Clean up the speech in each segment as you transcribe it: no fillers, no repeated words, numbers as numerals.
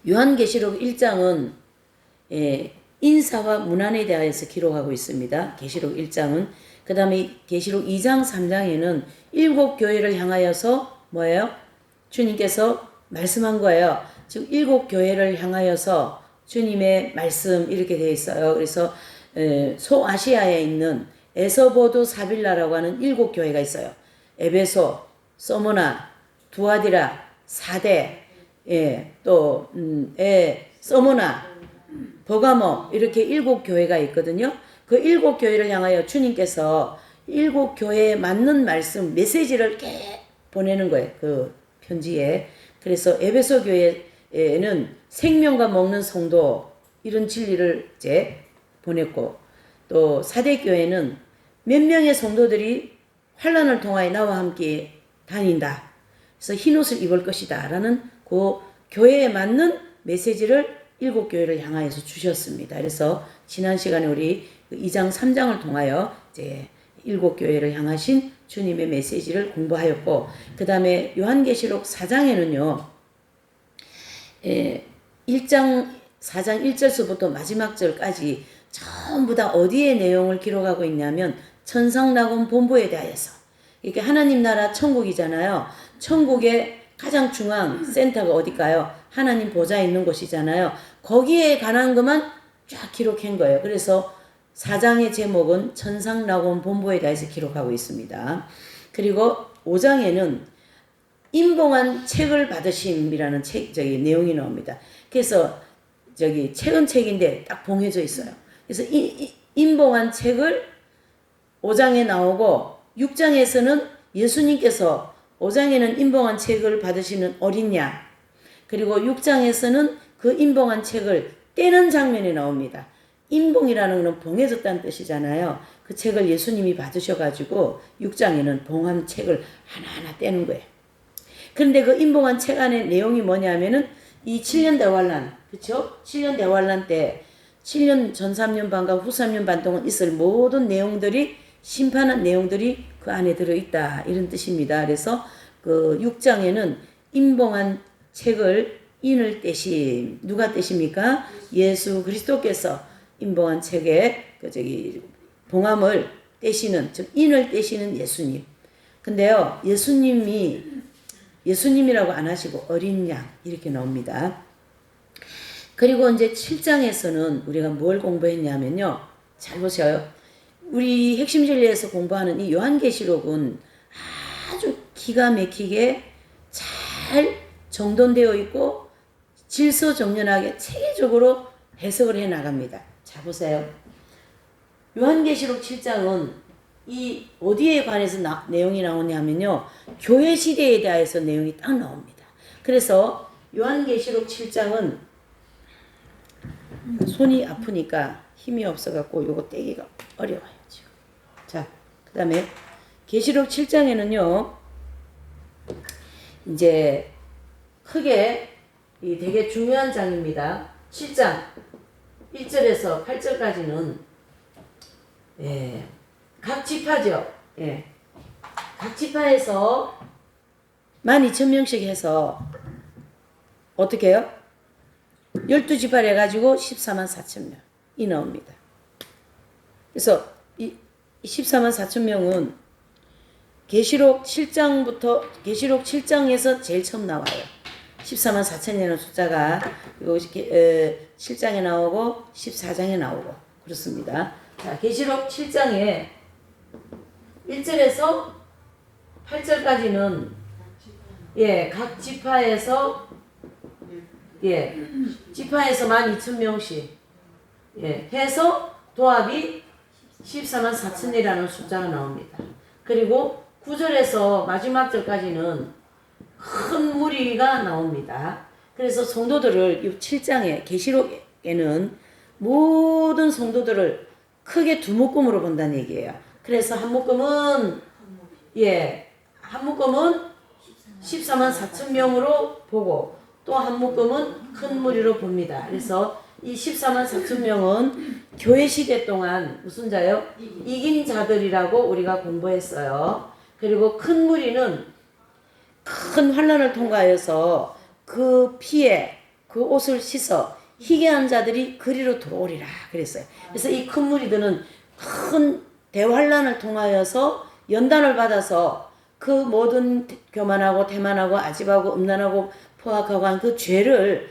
요한계시록 1장은 인사와 문안에 대하여서 기록하고 있습니다. 계시록 1장은. 그 다음에 계시록 2장 3장에는 7교회를 향하여서 뭐예요? 주님께서 말씀한 거예요. 지금 7교회를 향하여서 주님의 말씀 이렇게 되어 있어요. 그래서 소아시아에 있는 에서보드 사빌라라고 하는 7교회가 있어요. 에베소, 서모나, 두아디라, 사대, 서모나, 버가모 이렇게 7교회가 있거든요. 그 7교회를 향하여 주님께서 7교회에 맞는 말씀, 메시지를 이렇게 보내는 거예요. 그 편지에. 그래서 에베소 교회에는 생명과 먹는 성도 이런 진리를 이제 보냈고, 또 사대 교회는 몇 명의 성도들이 환난을 통하여 나와 함께 다닌다. 그래서 흰옷을 입을 것이다. 라는 그 교회에 맞는 메시지를 7교회를 향하여서 주셨습니다. 그래서 지난 시간에 우리 2장 3장을 통하여 이제 7교회를 향하신 주님의 메시지를 공부하였고, 그 다음에 요한계시록 4장에는요 1장 4장 1절서부터 마지막 절까지 전부 다 어디에 내용을 기록하고 있냐면 천상낙원 본부에 대하여서, 이게 하나님 나라 천국이잖아요. 천국의 가장 중앙 센터가 어딜까요? 하나님 보좌 있는 곳이잖아요. 거기에 관한 것만 쫙 기록한 거예요. 그래서 4장의 제목은 천상낙원 본부에 대해서 기록하고 있습니다. 그리고 5장에는 임봉한 책을 받으심이라는 내용이 나옵니다. 그래서 책은 책인데 딱 봉해져 있어요. 그래서 임봉한 책을 5장에 나오고, 6장에서는 예수님께서 5장에는 임봉한 책을 받으시는 어린 양, 그리고 6장에서는 그 임봉한 책을 떼는 장면이 나옵니다. 임봉이라는 것은 봉해졌다는 뜻이잖아요. 그 책을 예수님이 받으셔가지고 6장에는 봉한 책을 하나하나 떼는 거예요. 그런데 그 임봉한 책 안에 내용이 뭐냐면은 이 7년 대환란, 그쵸? 7년 대환란 때 7년 전 3년 반과 후 3년 반 동안 있을 모든 내용들이, 심판한 내용들이 그 안에 들어있다. 이런 뜻입니다. 그래서 그 6장에는 임봉한 책을 인을 떼심. 누가 떼십니까? 예수 그리스도께서 임봉한 책에 봉함을 떼시는, 즉 인을 떼시는 예수님. 근데요, 예수님이라고 안 하시고 어린 양 이렇게 나옵니다. 그리고 이제 7장에서는 우리가 뭘 공부했냐면요, 잘 보셔요. 우리 핵심 진리에서 공부하는 이 요한계시록은 아주 기가 막히게 잘 정돈되어 있고 질서정연하게 체계적으로 해석을 해 나갑니다. 자, 보세요. 요한계시록 7장은 이 어디에 관해서 내용이 나오냐면요, 교회 시대에 대해서 내용이 딱 나옵니다. 그래서 요한계시록 7장은 손이 아프니까 힘이 없어갖고 요거 떼기가 어려워요 지금. 자, 그 다음에 계시록 7장에는요 이제 크게 이 되게 중요한 장입니다. 7장 1절에서 8절까지는 각 지파죠. 각 지파에서 12,000명씩 해서 어떻게 해요? 12지파를 해가지고 144,000명이 나옵니다. 그래서 이 144,000명은 계시록 7장에서 제일 처음 나와요. 144,000이라는 숫자가 그리고 7장에 나오고 14장에 나오고 그렇습니다. 자, 계시록 7장에 1절에서 8절까지는 각 지파에서 지파에서 12,000명씩 해서 도합이 144,000이라는 숫자가 나옵니다. 그리고 9절에서 마지막 절까지는 큰 무리가 나옵니다. 그래서 성도들을 이 7장에 계시록에는 모든 성도들을 크게 두 묶음으로 본다는 얘기예요. 그래서 한 묶음은 144,000명으로 보고 또 한 묶음은 큰 무리로 봅니다. 그래서 이 144,000명은 교회 시대 동안 무슨 자요? 이긴 자들이라고 우리가 공부했어요. 그리고 큰 무리는 큰 환난을 통과해서 그 피에 그 옷을 씻어 희귀한 자들이 그리로 들어오리라 그랬어요. 그래서 이 큰 무리들은 큰 대환란을 통하여서 연단을 받아서 그 모든 교만하고 태만하고 아집하고 음란하고 포악하고 한 그 죄를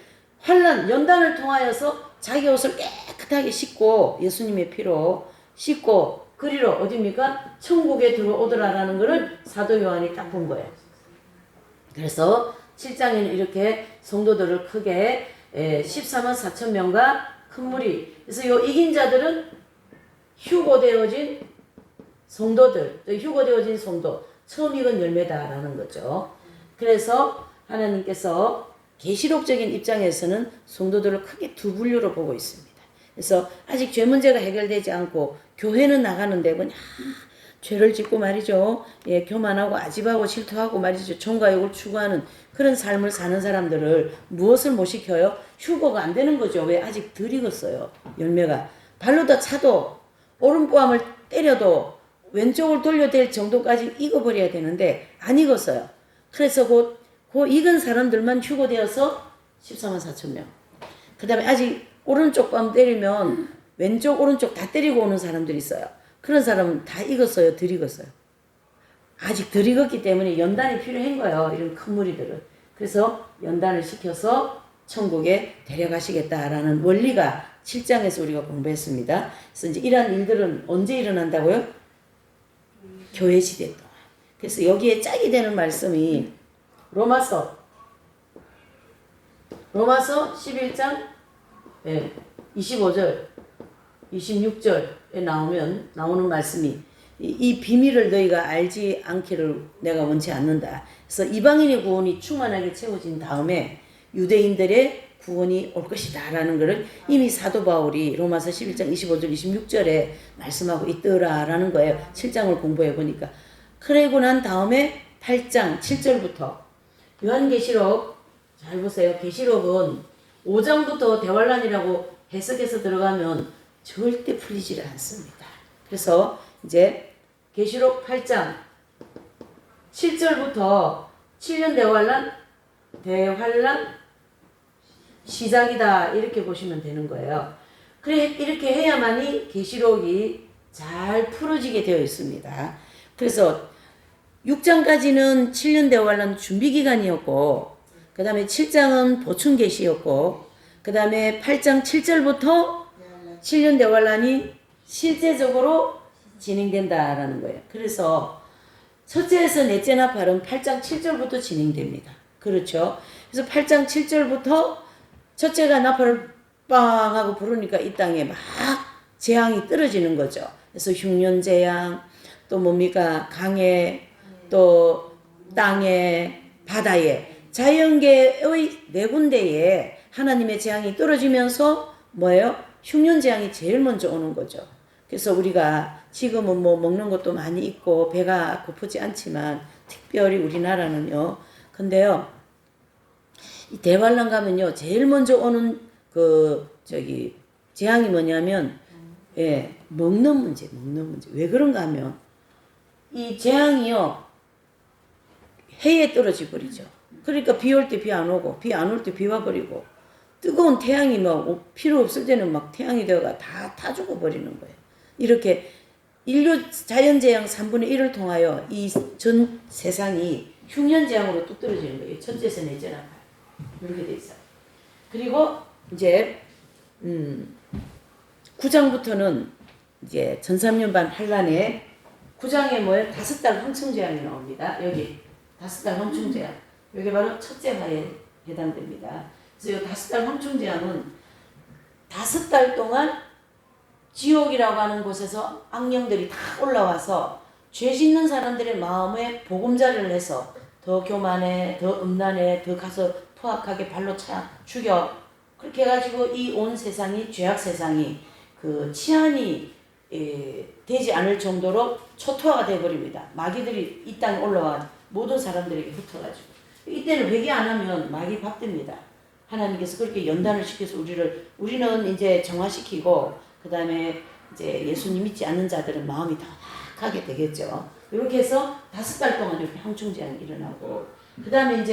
연단을 통하여서 자기 옷을 깨끗하게 씻고 예수님의 피로 씻고 그리로 어디입니까? 천국에 들어오더라라는 것을 사도 요한이 딱 본 거예요. 그래서 7장에는 이렇게 성도들을 크게 14만 4천 명과 큰 무리. 그래서 요 이긴 자들은 휴고되어진 성도들, 휴고되어진 성도, 처음 익은 열매다라는 거죠. 그래서 하나님께서 계시록적인 입장에서는 성도들을 크게 두 분류로 보고 있습니다. 그래서 아직 죄 문제가 해결되지 않고 교회는 나가는데 그냥 죄를 짓고 말이죠. 예, 교만하고 아집하고 질투하고 말이죠. 종과욕을 추구하는 그런 삶을 사는 사람들을 무엇을 못 시켜요? 휴거가 안 되는 거죠. 왜? 아직 덜 익었어요. 열매가. 발로다 차도 오른뺨을 때려도 왼쪽을 돌려댈 정도까지 익어버려야 되는데 안 익었어요. 그래서 그 익은 사람들만 휴거되어서 14만 4천 명. 그 다음에 아직 오른쪽 뺨 때리면 왼쪽 오른쪽 다 때리고 오는 사람들이 있어요. 그런 사람은 다 익었어요? 덜 익었어요? 아직 덜 익었기 때문에 연단이 필요한 거예요. 이런 큰 무리들은. 그래서 연단을 시켜서 천국에 데려가시겠다라는 원리가 7장에서 우리가 공부했습니다. 그래서 이제 이러한 일들은 언제 일어난다고요? 교회 시대 동안. 그래서 여기에 짝이 되는 말씀이 로마서 11장 25절 26절에 나오는 말씀이 이 비밀을 너희가 알지 않기를 내가 원치 않는다. 그래서 이방인의 구원이 충만하게 채워진 다음에 유대인들의 구원이 올 것이다 라는 것을 이미 사도 바울이 로마서 11장 25절 26절에 말씀하고 있더라라는 거예요. 7장을 공부해 보니까. 그러고 난 다음에 8장 7절부터 요한계시록 잘 보세요. 계시록은 5장부터 대환란이라고 해석해서 들어가면 절대 풀리지를 않습니다. 그래서 이제 계시록 8장 7절부터 7년 대환란 시작이다 이렇게 보시면 되는 거예요. 그래 이렇게 해야만이 계시록이 잘 풀어지게 되어 있습니다. 그래서 6장까지는 7년 대환란 준비 기간이었고 그 다음에 7장은 보충 계시였고 그 다음에 8장 7절부터 7년 대환란이 실제적으로 진행된다라는 거예요. 그래서 첫째에서 넷째 나팔은 8장 7절부터 진행됩니다. 그렇죠? 그래서 8장 7절부터 첫째가 나팔을 빵 하고 부르니까 이 땅에 막 재앙이 떨어지는 거죠. 그래서 흉년 재앙, 또 뭡니까? 강에, 또 땅에, 바다에, 자연계의 네 군데에 하나님의 재앙이 떨어지면서 뭐예요? 흉년 재앙이 제일 먼저 오는 거죠. 그래서 우리가 지금은 뭐 먹는 것도 많이 있고 배가 고프지 않지만 특별히 우리나라는요. 근데요. 이 대환란 가면요. 제일 먼저 오는 재앙이 뭐냐면 먹는 문제. 왜 그런가 하면 이 재앙이요. 해에 떨어져 버리죠. 그러니까 비 올 때 비 안 오고 비 안 올 때 비 와 버리고 뜨거운 태양이 막 필요 없을 때는 막 태양이 되어가 다 죽어버리는 거예요. 이렇게 인류 자연재앙 3분의 1을 통하여 이 전 세상이 흉년재앙으로 뚝 떨어지는 거예요. 첫째에서 넷째 나팔. 이렇게 돼 있어요. 그리고 이제 9장부터는 이제 전삼년반 환란에 9장에 뭐예요? 5달 황충재앙이 나옵니다. 여기 5달 황충재앙. 여기 바로 첫째 화에 해당됩니다. 그래서 이 5달 황충재앙은 5달 동안 지옥이라고 하는 곳에서 악령들이 다 올라와서 죄 짓는 사람들의 마음에 보금자리를 해서 더 교만해, 더 음란해, 더 가서 포악하게 발로 차 죽여. 그렇게 해가지고 이 온 세상이 죄악 세상이 그 치안이 되지 않을 정도로 초토화가 되어버립니다. 마귀들이 이 땅에 올라와 모든 사람들에게 흩어가지고 이때는 회개 안 하면 마귀 밥됩니다. 하나님께서 그렇게 연단을 시켜서 우리는 이제 정화시키고 그 다음에 이제 예수님 믿지 않는 자들은 마음이 다 악하게 되겠죠. 이렇게 해서 5달 동안 이렇게 황충재앙이 일어나고 그 다음에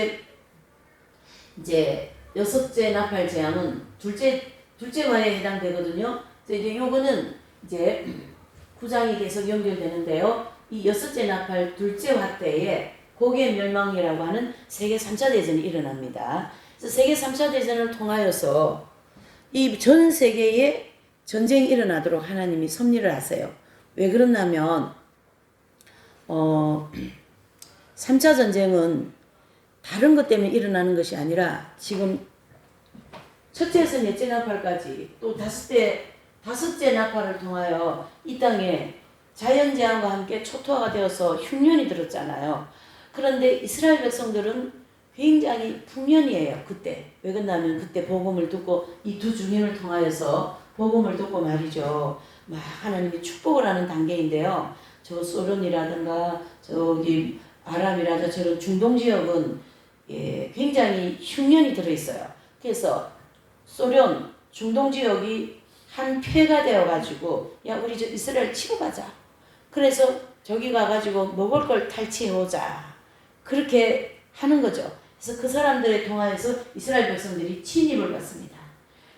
이제 여섯째 나팔 재앙은 둘째 화에 해당되거든요. 이제 요거는 이제 9장이 계속 연결되는데요. 이 여섯째 나팔 둘째 화 때에 고개 멸망이라고 하는 세계 3차 대전이 일어납니다. 그래서 세계 3차 대전을 통하여서 이 전 세계에 전쟁이 일어나도록 하나님이 섭리를 하세요. 왜 그러냐면 3차 전쟁은 다른 것 때문에 일어나는 것이 아니라 지금 첫째에서 넷째 나팔까지 또 다섯째 나팔을 통하여 이 땅에 자연재앙과 함께 초토화가 되어서 흉년이 들었잖아요. 그런데 이스라엘 백성들은 굉장히 풍년이에요. 그때. 왜 그러냐면 그때 복음을 듣고 이 두 중인을 통하여서 복음을 듣고 말이죠. 막 하나님이 축복을 하는 단계인데요. 저 소련이라든가 저기 아랍이라든가 저런 중동 지역은 굉장히 흉년이 들어있어요. 그래서 소련, 중동 지역이 한 패가 되어가지고 야 우리 저 이스라엘 치고 가자. 그래서 저기 가가지고 먹을 걸 탈취해오자. 그렇게 하는 거죠. 그래서 그 사람들에 통하여서 이스라엘 백성들이 침입을 받습니다.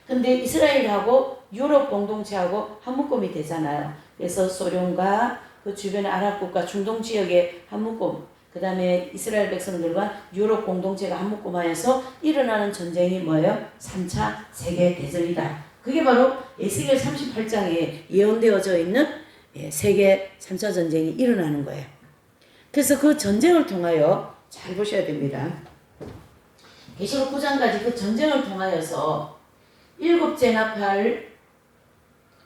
근데 이스라엘하고 유럽 공동체하고 한 묶음이 되잖아요. 그래서 소련과 그 주변의 아랍국가 중동 지역의 한 묶음, 그 다음에 이스라엘 백성들과 유럽 공동체가 한 묶음하여서 일어나는 전쟁이 뭐예요? 3차 세계대전이다. 그게 바로 에스겔 38장에 예언되어져 있는 세계 3차 전쟁이 일어나는 거예요. 그래서 그 전쟁을 통하여 잘 보셔야 됩니다. 계시록 9장까지 그 전쟁을 통하여서 7째 나팔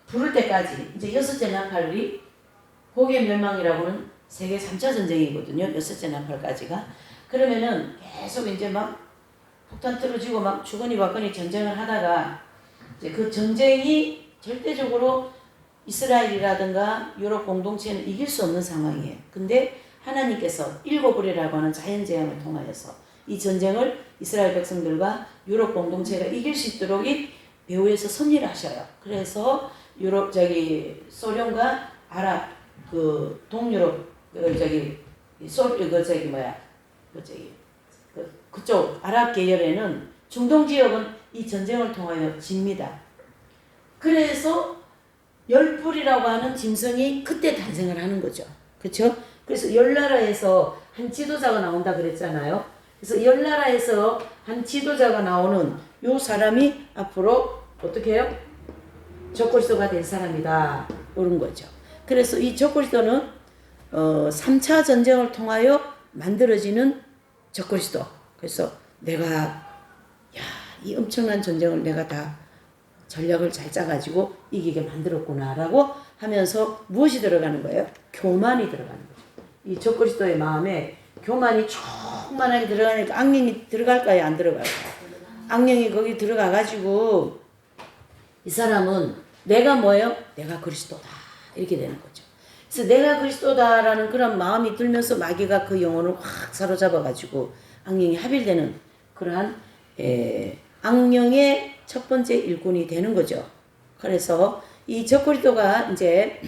부를 때까지 이제 6째 나팔이 고개 멸망이라고는 세계 3차 전쟁이거든요. 6째 나팔까지가. 그러면은 계속 이제 막 폭탄 떨어지고 막 주거니 받거니 전쟁을 하다가 이제 그 전쟁이 절대적으로 이스라엘이라든가 유럽 공동체는 이길 수 없는 상황이에요. 근데 하나님께서 일곱을이라고 하는 자연재앙을 통하여서 이 전쟁을 이스라엘 백성들과 유럽 공동체가 이길 수 있도록 이 배후에서 섭리를 하셔요. 그래서 소련과 아랍 동유럽 그쪽 아랍 계열에는 중동 지역은 이 전쟁을 통하여 집니다. 그래서 열불이라고 하는 짐승이 그때 탄생을 하는 거죠. 그렇죠? 그래서 열 나라에서 한 지도자가 나온다 그랬잖아요. 그래서 열 나라에서 한 지도자가 나오는 요 사람이 앞으로 어떻게 해요? 적그리스도가 될 사람이다. 이런 거죠. 그래서 이 적그리스도는 3차 전쟁을 통하여 만들어지는 적그리스도. 그래서 내가 이 엄청난 전쟁을 내가 다 전략을 잘 짜가지고 이기게 만들었구나라고 하면서 무엇이 들어가는 거예요? 교만이 들어가는 거죠. 이 적그리스도의 마음에 교만이 충만하게 들어가니까 악령이 들어갈까요? 안 들어갈까요? 악령이 거기 들어가가지고 이 사람은 내가 뭐예요? 내가 그리스도다. 이렇게 되는 거죠. 그래서 내가 그리스도다라는 그런 마음이 들면서 마귀가 그 영혼을 확 사로잡아가지고 악령이 합일되는 그러한 악령의 첫 번째 일꾼이 되는 거죠. 그래서 이 적그리스도가 이제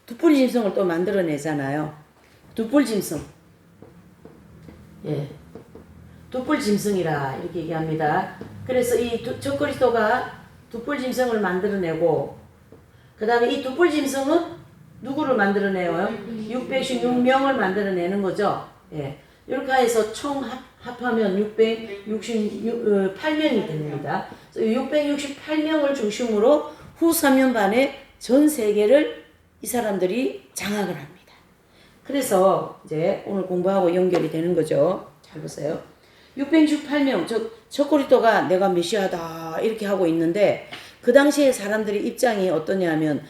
두 뿔 짐승을 또 만들어내잖아요. 두 뿔 짐승. 두 뿔 짐승이라 이렇게 얘기합니다. 그래서 이 적그리스도가 두 뿔 짐승을 만들어내고 그 다음에 이 두 뿔 짐승은 누구를 만들어내요? 616명을 만들어내는 거죠. 이렇게 해서 총 합하면 668명이 됩니다. 668명을 중심으로 후 3년 반에 전 세계를 이 사람들이 장악을 합니다. 그래서 이제 오늘 공부하고 연결이 되는 거죠. 잘 보세요. 668명, 적그리스도가 내가 메시아다 이렇게 하고 있는데 그 당시에 사람들의 입장이 어떠냐면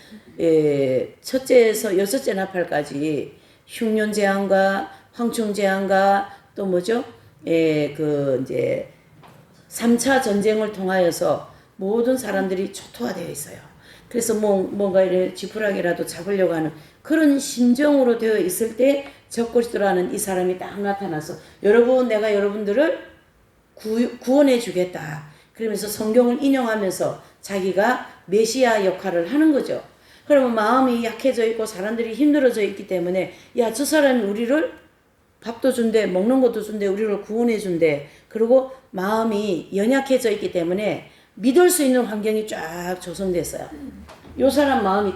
첫째에서 여섯째 나팔까지 흉년 재앙과 황충 재앙과 또 뭐죠? 이제 3차 전쟁을 통하여서 모든 사람들이 초토화되어 있어요. 그래서 뭔가 이렇게 지푸라기라도 잡으려고 하는 그런 심정으로 되어 있을 때 적그리스도라는 이 사람이 딱 나타나서 여러분 내가 여러분들을 구원해 주겠다. 그러면서 성경을 인용하면서 자기가 메시아 역할을 하는 거죠. 그러면 마음이 약해져 있고 사람들이 힘들어져 있기 때문에 야, 저 사람이 우리를 밥도 준대, 먹는 것도 준대, 우리를 구원해 준대. 그리고 마음이 연약해져 있기 때문에 믿을 수 있는 환경이 쫙 조성됐어요. 요 사람 마음이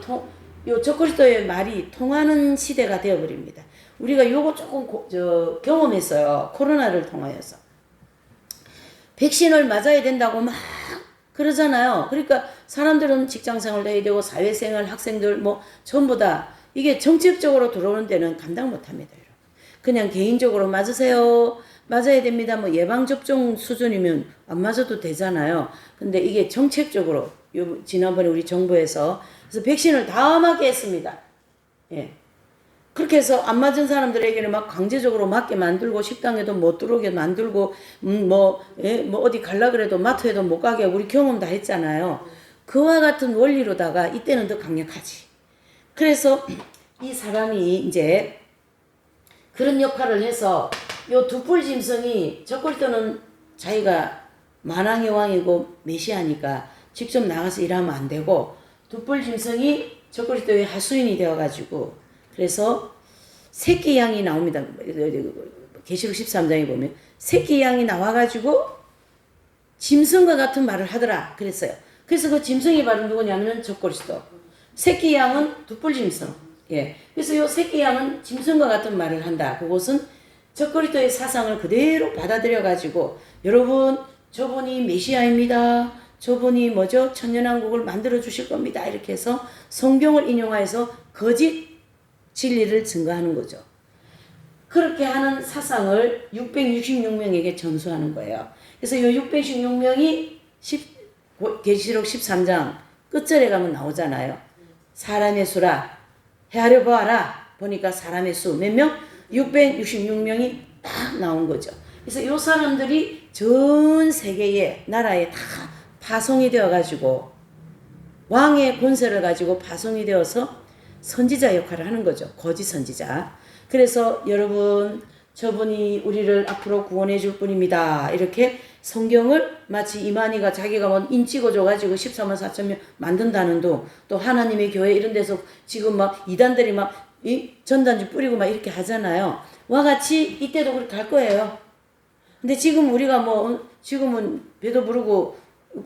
요 적그리스도의 말이 통하는 시대가 되어버립니다. 우리가 요거 조금 경험했어요. 코로나를 통하여서. 백신을 맞아야 된다고 막 그러잖아요. 그러니까 사람들은 직장생활도 해야 되고 사회생활 학생들 뭐 전부 다 이게 정책적으로 들어오는 데는 감당 못합니다. 그냥 개인적으로 맞으세요. 맞아야 됩니다. 뭐 예방접종 수준이면 안 맞아도 되잖아요. 근데 이게 정책적으로 지난번에 우리 정부에서 그래서 백신을 다 맞게 했습니다. 예. 그렇게 해서 안 맞은 사람들에게는 막 강제적으로 맞게 만들고 식당에도 못 들어오게 만들고 뭐 어디 갈라 그래도 마트에도 못 가게 우리 경험 다 했잖아요. 그와 같은 원리로다가 이때는 더 강력하지. 그래서 이 사람이 이제 그런 역할을 해서 요 두풀 짐승이 적그리스도는 자기가 만왕의 왕이고 메시아니까 직접 나가서 일하면 안 되고 두풀 짐승이 적그리스도의 하수인이 되어가지고 그래서 새끼 양이 나옵니다. 계시록 13장에 보면 새끼 양이 나와가지고 짐승과 같은 말을 하더라 그랬어요. 그래서 그 짐승이 바로 누구냐면 적그리스도. 새끼 양은 두풀 짐승. 예. 그래서 요 새끼 양은 짐승과 같은 말을 한다. 그것은 적그리스도의 사상을 그대로 받아들여가지고 여러분 저분이 메시아입니다. 저분이 뭐죠? 천년왕국을 만들어 주실 겁니다. 이렇게 해서 성경을 인용하여서 거짓 진리를 증거하는 거죠. 그렇게 하는 사상을 666명에게 전수하는 거예요. 그래서 이 666명이 계시록 13장 끝절에 가면 나오잖아요. 사람의 수라 헤아려 보아라 보니까 사람의 수 몇 명? 666명이 딱 나온 거죠. 그래서 이 사람들이 전 세계의 나라에 다 파송이 되어가지고 왕의 권세를 가지고 파송이 되어서 선지자 역할을 하는 거죠. 거짓 선지자. 그래서 여러분 저분이 우리를 앞으로 구원해 줄 분입니다. 이렇게 성경을 마치 이만희가 자기가 뭐 인 찍어줘가지고 14만 4천 명 만든다는 또 하나님의 교회 이런 데서 지금 막 이단들이 막 이 전단지 뿌리고 막 이렇게 하잖아요. 와 같이 이때도 그렇게 갈 거예요. 근데 지금 우리가 뭐 지금은 배도 부르고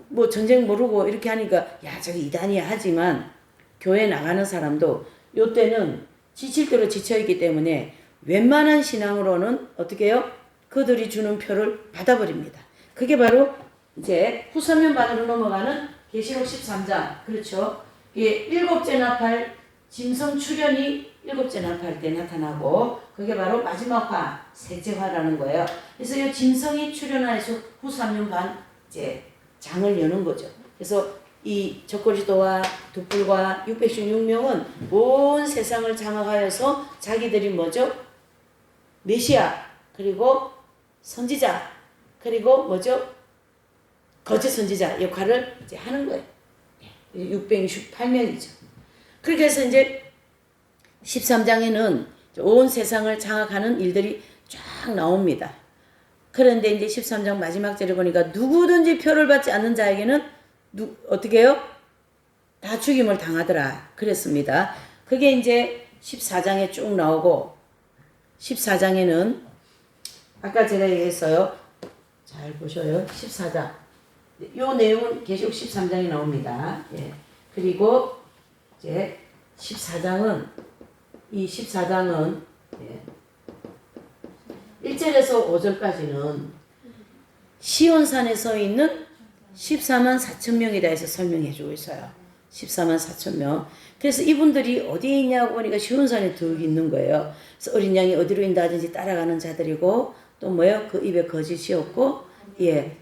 뭐 전쟁 모르고 이렇게 하니까 야 저기 이단이야 하지만 교회 나가는 사람도 요때는 지칠 대로 지쳐있기 때문에 웬만한 신앙으로는 어떻게 해요? 그들이 주는 표를 받아버립니다. 그게 바로 이제 후서면반으로 넘어가는 계시록 13장. 그렇죠. 이게 일곱째 나팔 짐승 출현이 일곱째 나팔 때 나타나고 그게 바로 마지막 화, 셋째 화라는 거예요. 그래서 이 짐승이 출현하여서 후서면반 이제 장을 여는 거죠. 그래서 이 적그리스도와 두풀과 616명은 온 세상을 장악하여서 자기들이 뭐죠? 메시아 그리고 선지자 그리고 뭐죠? 거짓 선지자 역할을 이제 하는 거예요. 668명이죠. 그렇게 해서 이제 13장에는 온 세상을 장악하는 일들이 쫙 나옵니다. 그런데 이제 13장 마지막 절에 보니까 누구든지 표를 받지 않는 자에게는 어떻게 해요? 다 죽임을 당하더라. 그랬습니다. 그게 이제 14장에 쭉 나오고 14장에는 아까 제가 얘기했어요. 잘 보셔요. 14장. 요 내용은 계시록 13장에 나옵니다. 예. 그리고 이제 14장은 이 14장은 예. 1절에서 5절까지는 시온산에 서 있는 14만 4천 명이다 해서 설명해 주고 있어요. 14만 4천 명. 그래서 이분들이 어디에 있냐고 보니까 시온산에 더 있는 거예요. 그래서 어린 양이 어디로 인도하든지 따라가는 자들이고 또 뭐예요? 그 입에 거짓이 없고 예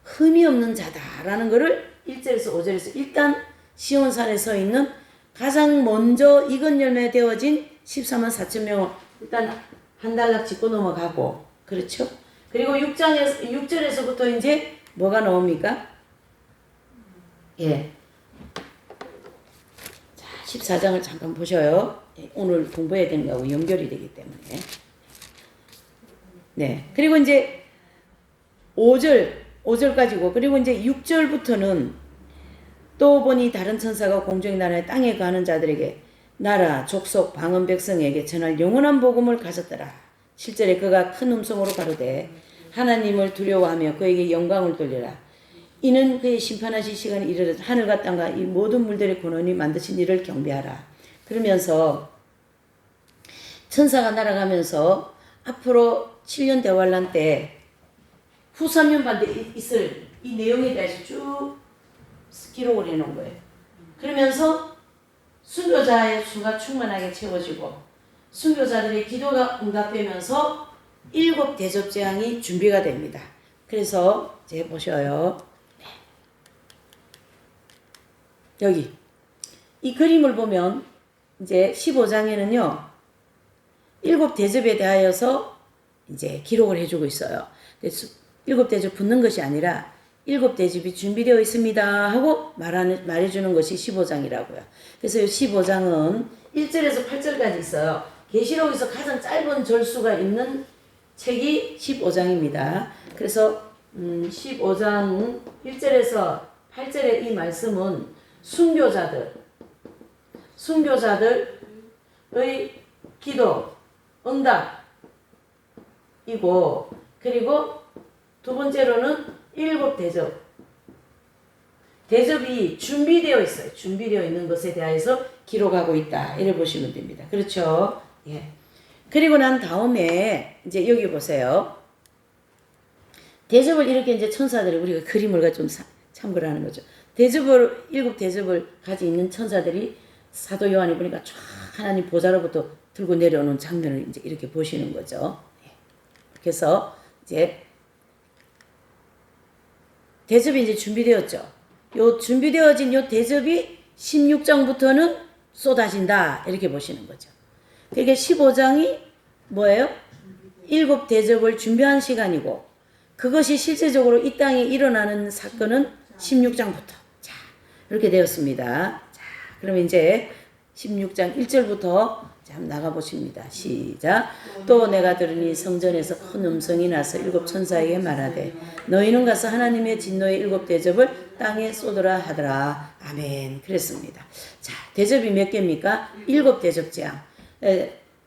흠이 없는 자다라는 거를 1절에서 5절에서 일단 시온산에 서 있는 가장 먼저 익은 열매 되어진 14만 4천 명을 일단 한 달락 짚고 넘어가고 그렇죠? 그리고 6절에서부터 이제 뭐가 나옵니까? 예. 자, 14장을 잠깐 보셔요. 예, 오늘 공부해야 되는 거하고 연결이 되기 때문에. 네. 그리고 이제 5절까지고, 그리고 이제 6절부터는 또 보니 다른 천사가 공중의 나라에 땅에 거하는 자들에게 나라, 족속, 방언 백성에게 전할 영원한 복음을 가졌더라. 7절에 그가 큰 음성으로 가로되 하나님을 두려워하며 그에게 영광을 돌리라. 이는 그의 심판하실 시간이 이르러 하늘과 땅과 이 모든 물들의 근원이 만드신 이를 경배하라. 그러면서 천사가 날아가면서 앞으로 7년 대환란 때 후 3년 반대 있을 이 내용에 대해서 쭉 기록을 해놓은 거예요. 그러면서 순교자의 수가 충만하게 채워지고 순교자들의 기도가 응답되면서 7 대접재앙이 준비가 됩니다. 그래서 이제 보셔요. 여기 이 그림을 보면 이제 15장에는요 7 대접에 대하여서 이제 기록을 해주고 있어요. 7 대접 붙는 것이 아니라 7 대접이 준비되어 있습니다 하고 말해주는 것이 15장이라고요. 그래서 이 15장은 1절에서 8절까지 있어요. 계시록에서 가장 짧은 절수가 있는 책이 15장입니다. 그래서 15장 1절에서 8절의 이 말씀은 순교자들의 기도, 응답이고, 그리고 두 번째로는 7 대접. 대접이 준비되어 있어요. 준비되어 있는 것에 대해서 기록하고 있다. 이래 보시면 됩니다. 그렇죠? 예. 그리고 난 다음에 이제 여기 보세요. 대접을 이렇게 이제 천사들이 우리가 그림을 가지고 좀 참고를 하는 거죠. 7 대접을 가지고 있는 천사들이 사도 요한이 보니까 쫙 하나님 보좌로부터 들고 내려오는 장면을 이제 이렇게 보시는 거죠. 그래서 이제 대접이 이제 준비되었죠. 요 준비되어진 요 대접이 16장부터는 쏟아진다. 이렇게 보시는 거죠. 그러니까 15장이 뭐예요? 7 대접을 준비한 시간이고 그것이 실제적으로 이 땅에 일어나는 사건은 16장부터. 자, 이렇게 되었습니다. 자, 그러면 이제 16장 1절부터 한번 나가보십니다. 시작. 또 내가 들으니 성전에서 큰 음성이 나서 7 천사에게 말하되 너희는 가서 하나님의 진노의 7 대접을 땅에 쏟으라 하더라. 아멘. 그랬습니다. 자, 대접이 몇 개입니까? 7 대접 재앙.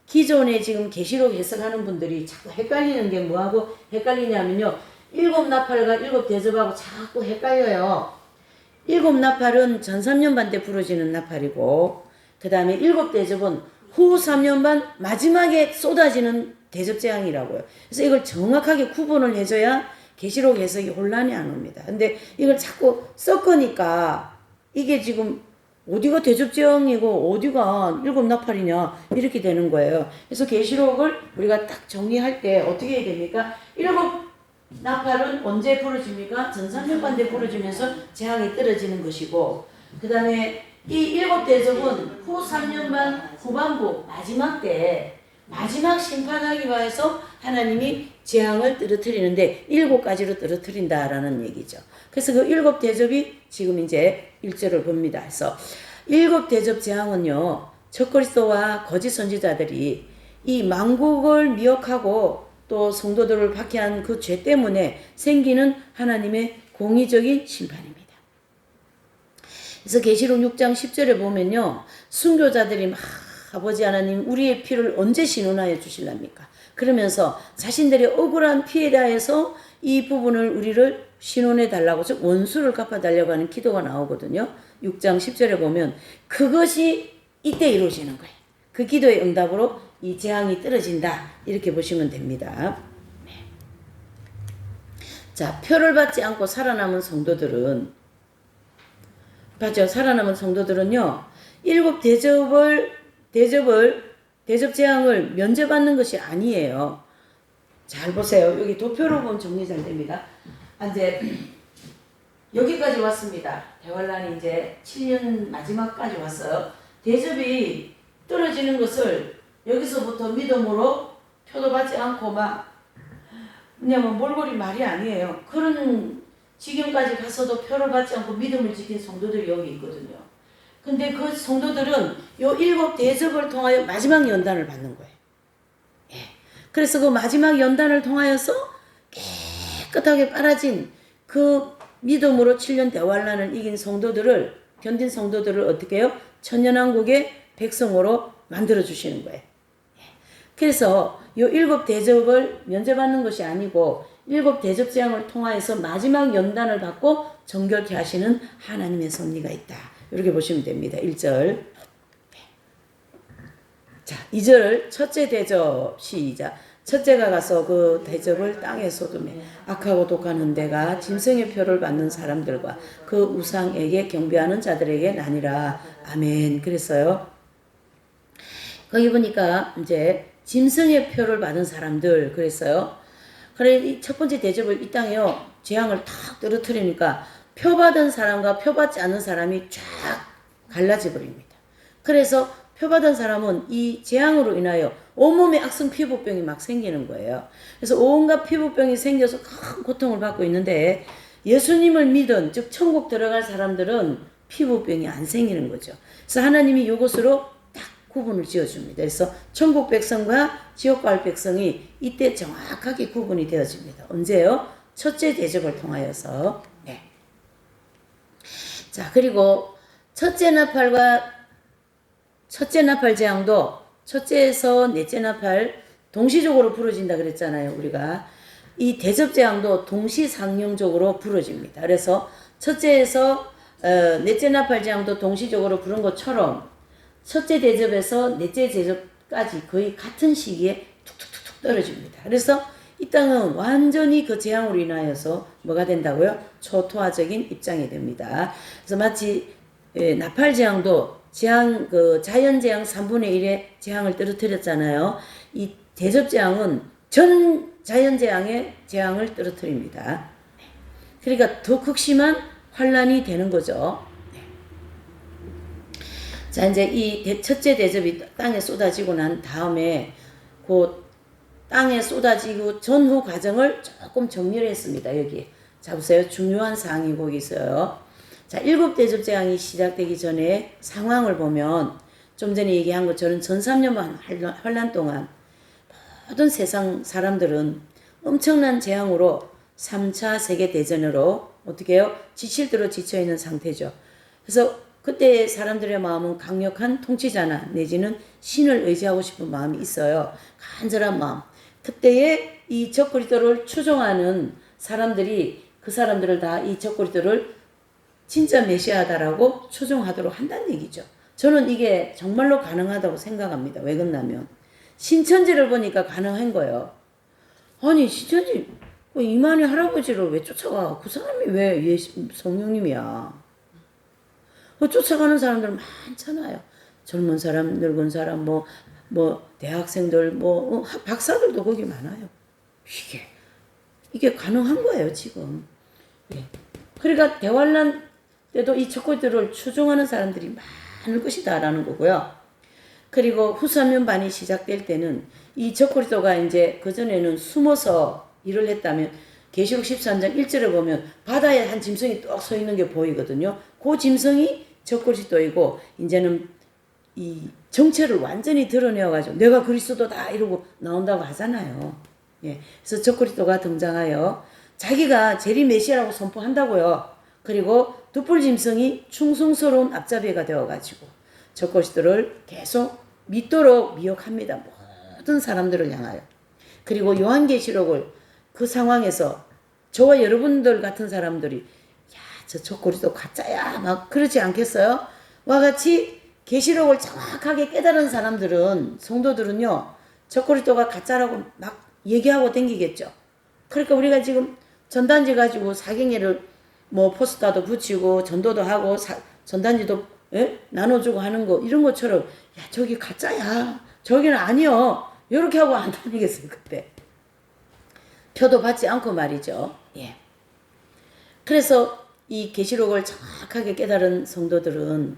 기존에 지금 계시록 해석하는 분들이 자꾸 헷갈리는 게 뭐하고 헷갈리냐면요. 7 나팔과 7 대접하고 자꾸 헷갈려요. 7 나팔은 전 3년 반 때 부러지는 나팔이고 그 다음에 7 대접은 후 3년 반 마지막에 쏟아지는 대접 재앙이라고요. 그래서 이걸 정확하게 구분을 해줘야 계시록 해석이 혼란이 안 옵니다. 근데 이걸 자꾸 섞으니까 이게 지금 어디가 대접 재앙이고 어디가 7 나팔이냐 이렇게 되는 거예요. 그래서 계시록을 우리가 딱 정리할 때 어떻게 해야 됩니까? 7 나팔은 언제 부러집니까? 전 3년 반 때 부러지면서 재앙이 떨어지는 것이고 그 다음에 이 7 대접은 후 3년 반 후반부 마지막 때 마지막 심판하기 위해서 하나님이 재앙을 떨어뜨리는데 7가지로 떨어뜨린다라는 얘기죠. 그래서 그 7 대접이 지금 이제 1절을 봅니다. 그래서 7 대접 재앙은요. 적그리스도와 거짓 선지자들이 이 만국을 미혹하고 또 성도들을 박해한 그 죄 때문에 생기는 하나님의 공의적인 심판입니다. 그래서 계시록 6장 10절에 보면요. 순교자들이 막 아버지 하나님 우리의 피를 언제 신원하여 주실랍니까? 그러면서 자신들의 억울한 피에 대해서 이 부분을 우리를 신원해 달라고 즉 원수를 갚아달라고 하는 기도가 나오거든요. 6장 10절에 보면 그것이 이때 이루어지는 거예요. 그 기도의 응답으로 이 재앙이 떨어진다. 이렇게 보시면 됩니다. 네. 자, 표를 받지 않고 살아남은 성도들은 살아남은 성도들은요. 7 대접 재앙을 면제받는 것이 아니에요. 잘 보세요. 여기 도표로 보면 정리 잘 됩니다. 이제 여기까지 왔습니다. 대환란이 이제 7년 마지막까지 왔어요. 대접이 떨어지는 것을 여기서부터 믿음으로 표도 받지 않고 왜냐면 몰골이 말이 아니에요. 그런 지경까지 가서도 표를 받지 않고 믿음을 지킨 성도들이 여기 있거든요. 근데 그 성도들은 요 7 대접을 통하여 마지막 연단을 받는 거예요. 예. 그래서 그 마지막 연단을 통하여서 깨끗하게 빨아진 그 믿음으로 7년 대환란을 이긴 성도들을 견딘 성도들을 어떻게 해요? 천년왕국의 백성으로 만들어 주시는 거예요. 예. 그래서 요 7 대접을 면제받는 것이 아니고 일곱 대접재앙을 통하여서 마지막 연단을 받고 정결케 하시는 하나님의 섭리가 있다. 이렇게 보시면 됩니다. 1절. 자, 2절 첫째 대접 시작. 첫째가 가서 그 대접을 땅에 쏟으며 악하고 독한 데가 짐승의 표를 받는 사람들과 그 우상에게 경배하는 자들에게 나니라. 아멘. 그랬어요. 거기 보니까 이제 짐승의 표를 받은 사람들 그랬어요. 그래 첫 번째 대접을 이 땅에요. 재앙을 탁 떨어뜨리니까 표 받은 사람과 표 받지 않은 사람이 쫙 갈라져 버립니다. 그래서 표 받은 사람은 이 재앙으로 인하여 온몸에 악성 피부병이 막 생기는 거예요. 그래서 온갖 피부병이 생겨서 큰 고통을 받고 있는데 예수님을 믿은 즉 천국 들어갈 사람들은 피부병이 안 생기는 거죠. 그래서 하나님이 이것으로 딱 구분을 지어줍니다. 그래서 천국 백성과 지옥 갈 백성이 이때 정확하게 구분이 되어집니다. 언제요? 첫째 대접을 통하여서. 네. 자, 그리고 첫째 나팔 재앙도 첫째에서 넷째 나팔 동시적으로 부러진다 그랬잖아요. 우리가 이 대접 재앙도 동시상용적으로 부러집니다. 그래서 첫째에서 넷째 나팔 재앙도 동시적으로 부른 것처럼 첫째 대접에서 넷째 대접까지 거의 같은 시기에 툭툭툭툭 떨어집니다. 그래서 이 땅은 완전히 그 재앙으로 인하여서 뭐가 된다고요? 초토화적인 입장이 됩니다. 그래서 마치 나팔 재앙도 자연 재앙 3분의 1의 재앙을 떨어뜨렸잖아요. 이 대접 재앙은 전 자연 재앙의 재앙을 떨어뜨립니다. 그러니까 더 극심한 환란이 되는 거죠. 자, 이제 이 첫째 대접이 땅에 쏟아지고 난 다음에 그 땅에 쏟아지고 전후 과정을 조금 정리를 했습니다. 여기. 자, 보세요. 중요한 사항이 거기 있어요. 자, 일곱 대접 재앙이 시작되기 전에 상황을 보면 좀 전에 얘기한 것처럼 전 3년만 환란 동안 모든 세상 사람들은 엄청난 재앙으로 3차 세계대전으로 어떻게 해요? 지칠 대로 지쳐있는 상태죠. 그래서 그때 사람들의 마음은 강력한 통치자나 내지는 신을 의지하고 싶은 마음이 있어요. 간절한 마음. 그때에 이 적그리스도를 추종하는 사람들이 그 사람들을 다 이 적그리스도를 진짜 메시아다라고 추종하도록 한다는 얘기죠. 저는 이게 정말로 가능하다고 생각합니다. 왜 그러냐면 신천지를 보니까 가능한 거예요. 아니 신천지 이만희 할아버지를 왜 쫓아가? 그 사람이 왜 성령님이야? 쫓아가는 사람들 많잖아요. 젊은 사람, 늙은 사람, 대학생들, 박사들도 거기 많아요. 이게 가능한 거예요, 지금. 예. 그러니까 대환란 때도 이 적그리스도를 추종하는 사람들이 많을 것이다라는 거고요. 그리고 후사면반이 시작될 때는 이 적그리스도가 이제 그전에는 숨어서 일을 했다면 계시록 13장 1절에 보면 바다에 한 짐승이 뚝 서 있는 게 보이거든요. 그 짐승이 적그리스도이고 이제는 이 정체를 완전히 드러내어가지고 내가 그리스도다 이러고 나온다고 하잖아요. 예. 그래서 적그리스도가 등장하여 자기가 재림 메시아라고 선포한다고요. 그리고 두 뿔 짐승이 충성스러운 앞잡이가 되어가지고 적그리스도를 계속 믿도록 미혹합니다. 모든 사람들을 향하여. 그리고 요한계시록을 그 상황에서 저와 여러분들 같은 사람들이 저 적그리스도 가짜야 막 그렇지 않겠어요? 와 같이 계시록을 정확하게 깨달은 사람들은 성도들은요 적그리스도가 가짜라고 막 얘기하고 댕기겠죠. 그러니까 우리가 지금 전단지 가지고 사경회를 포스터도 붙이고 전도도 하고 전단지도 나눠주고 하는 거 이런 것처럼 야 저기 가짜야 저기는 아니요 이렇게 하고 안 다니겠어요. 그때 표도 받지 않고 말이죠. 예. 그래서 이 계시록을 정확하게 깨달은 성도들은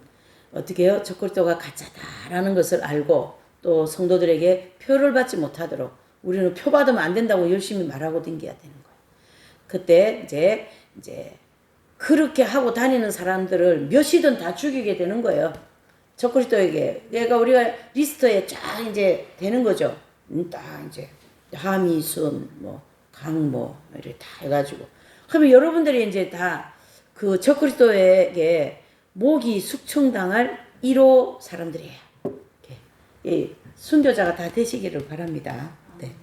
어떻게 해요? 적그리스도가 가짜다라는 것을 알고 또 성도들에게 표를 받지 못하도록 우리는 표 받으면 안 된다고 열심히 말하고 댕겨야 되는 거예요. 그때 이제 그렇게 하고 다니는 사람들을 몇이든 다 죽이게 되는 거예요. 적그리스도에게. 그러니까 우리가 리스트에 쫙 이제 되는 거죠. 딱 이제 하미순 강모 이렇게 다 해가지고. 그러면 여러분들이 이제 다 그 적그리스도에게 목이 숙청당할 1호 사람들이에요. 이 순교자가 다 되시기를 바랍니다. 네.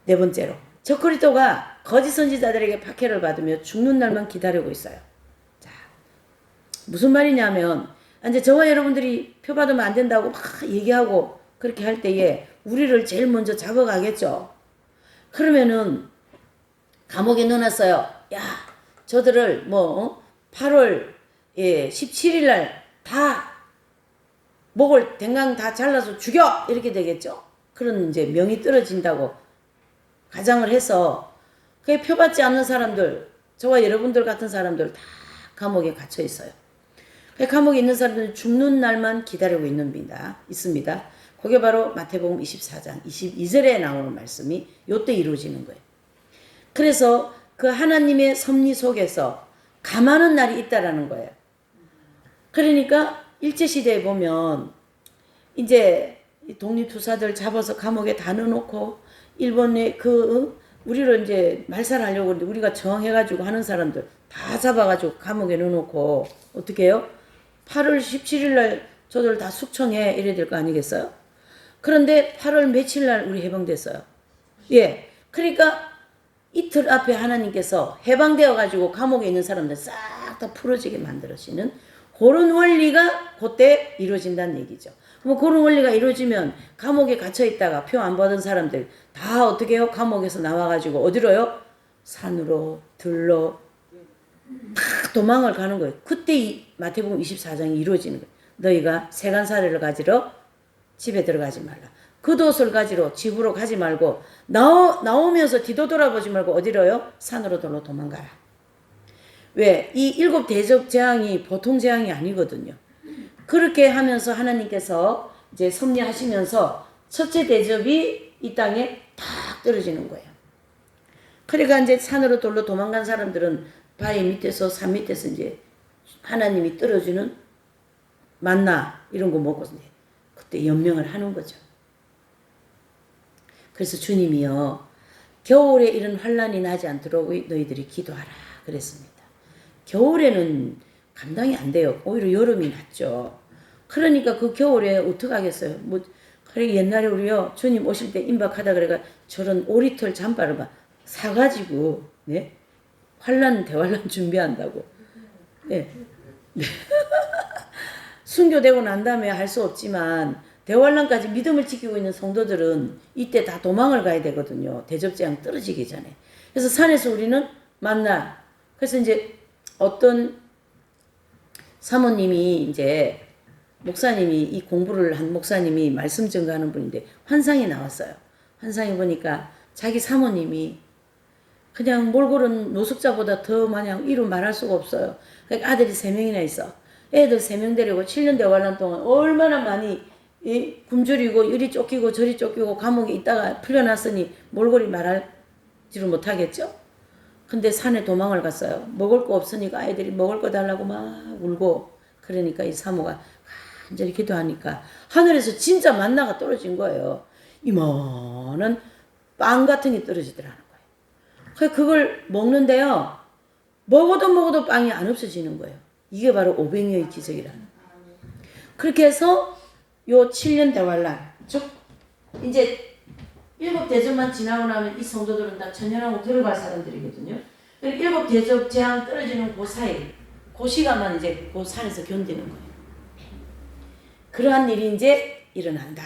네 번째로 저 그리스도가 거짓 선지자들에게 박해를 받으며 죽는 날만 기다리고 있어요. 자, 무슨 말이냐면 이제 저와 여러분들이 표 받으면 안 된다고 막 얘기하고 그렇게 할 때에 우리를 제일 먼저 잡아가겠죠. 그러면은 감옥에 넣어놨어요. 야, 저들을 8월 17일 날 다 목을 댕강 다 잘라서 죽여 이렇게 되겠죠. 그런 이제 명이 떨어진다고 가정을 해서 그게 표 받지 않는 사람들, 저와 여러분들 같은 사람들 다 감옥에 갇혀 있어요. 감옥에 있는 사람들은 죽는 날만 기다리고 있습니다. 그게 바로 마태복음 24장 22절에 나오는 말씀이 요때 이루어지는 거예요. 그래서 그 하나님의 섭리 속에서 감하는 날이 있다라는 거예요. 그러니까 일제시대에 보면 이제 독립투사들 잡아서 감옥에 다 넣어놓고 일본에 우리를 이제 말살하려고 하는데 우리가 저항해가지고 하는 사람들 다 잡아가지고 감옥에 넣어놓고 어떻게 해요? 8월 17일 날 저들 다 숙청해 이래야 될 거 아니겠어요? 그런데 8월 며칠 날 우리 해방됐어요. 예. 그러니까 이틀 앞에 하나님께서 해방되어가지고 감옥에 있는 사람들 싹 다 풀어지게 만들어지는 그런 원리가 그때 이루어진다는 얘기죠. 그럼 그런 원리가 이루어지면 감옥에 갇혀있다가 표 안 받은 사람들 다 어떻게 해요? 감옥에서 나와가지고 어디로요? 산으로 들로 다 도망을 가는 거예요. 그때 이 마태복음 24장이 이루어지는 거예요. 너희가 세간사례를 가지러 집에 들어가지 말라. 겉옷을 가지러 집으로 가지 말고 나오면서 뒤도 돌아보지 말고 어디로요? 산으로 들로 도망가라. 왜? 이 7 대접 재앙이 보통 재앙이 아니거든요. 그렇게 하면서 하나님께서 이제 섭리하시면서 첫째 대접이 이 땅에 탁 떨어지는 거예요. 그러니까 이제 산으로 돌로 도망간 사람들은 바위 밑에서 산 밑에서 이제 하나님이 떨어주는 만나 이런 거 먹고 이제 그때 연명을 하는 거죠. 그래서 주님이요 겨울에 이런 환란이 나지 않도록 너희들이 기도하라 그랬습니다. 겨울에는 감당이 안 돼요. 오히려 여름이 낫죠. 그러니까 그 겨울에 어떡하겠어요. 그래 옛날에 우리요 주님 오실 때 임박하다 그래가 저런 오리털 잠바를 막 사가지고 네 대환란 준비한다고. 네. 순교되고 난 다음에 할 수 없지만 대환란까지 믿음을 지키고 있는 성도들은 이때 다 도망을 가야 되거든요. 대접재앙 떨어지기 전에. 그래서 산에서 우리는 만나. 그래서 이제 어떤 사모님이 이제 목사님이 이 공부를 한 목사님이 말씀 전가하는 분인데 환상이 나왔어요. 환상이 보니까 자기 사모님이 그냥 몰골은 노숙자보다 더 마냥 이루 말할 수가 없어요. 그러니까 아들이 3명이나 있어. 애들 3명 데리고 7년 대환란 동안 얼마나 많이 굶주리고 이리 쫓기고 저리 쫓기고 감옥에 있다가 풀려났으니 몰골이 말하지를 못하겠죠. 근데 산에 도망을 갔어요. 먹을 거 없으니까 아이들이 먹을 거 달라고 막 울고 그러니까 이 사모가 간절히 기도하니까 하늘에서 진짜 만나가 떨어진 거예요. 이만한 빵 같은 게 떨어지더라는 거예요. 그걸 먹는데요. 먹어도 빵이 안 없어지는 거예요. 이게 바로 500여의 기적이라는 거예요. 그렇게 해서 요 7년 대환란 즉 이제 7 대접만 지나고 나면 이 성도들은 다 천년하고 들어갈 사람들이거든요. 7 대접 재앙 떨어지는 그 사이, 그 시간만 이제 그 산에서 견디는 거예요. 그러한 일이 이제 일어난다.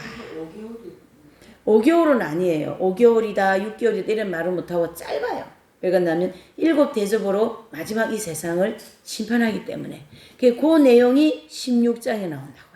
5개월은 아니에요. 5개월이다, 6개월이다 이런 말을 못하고 짧아요. 왜 그러냐면 7 대접으로 마지막 이 세상을 심판하기 때문에. 그 내용이 16장에 나온다고요.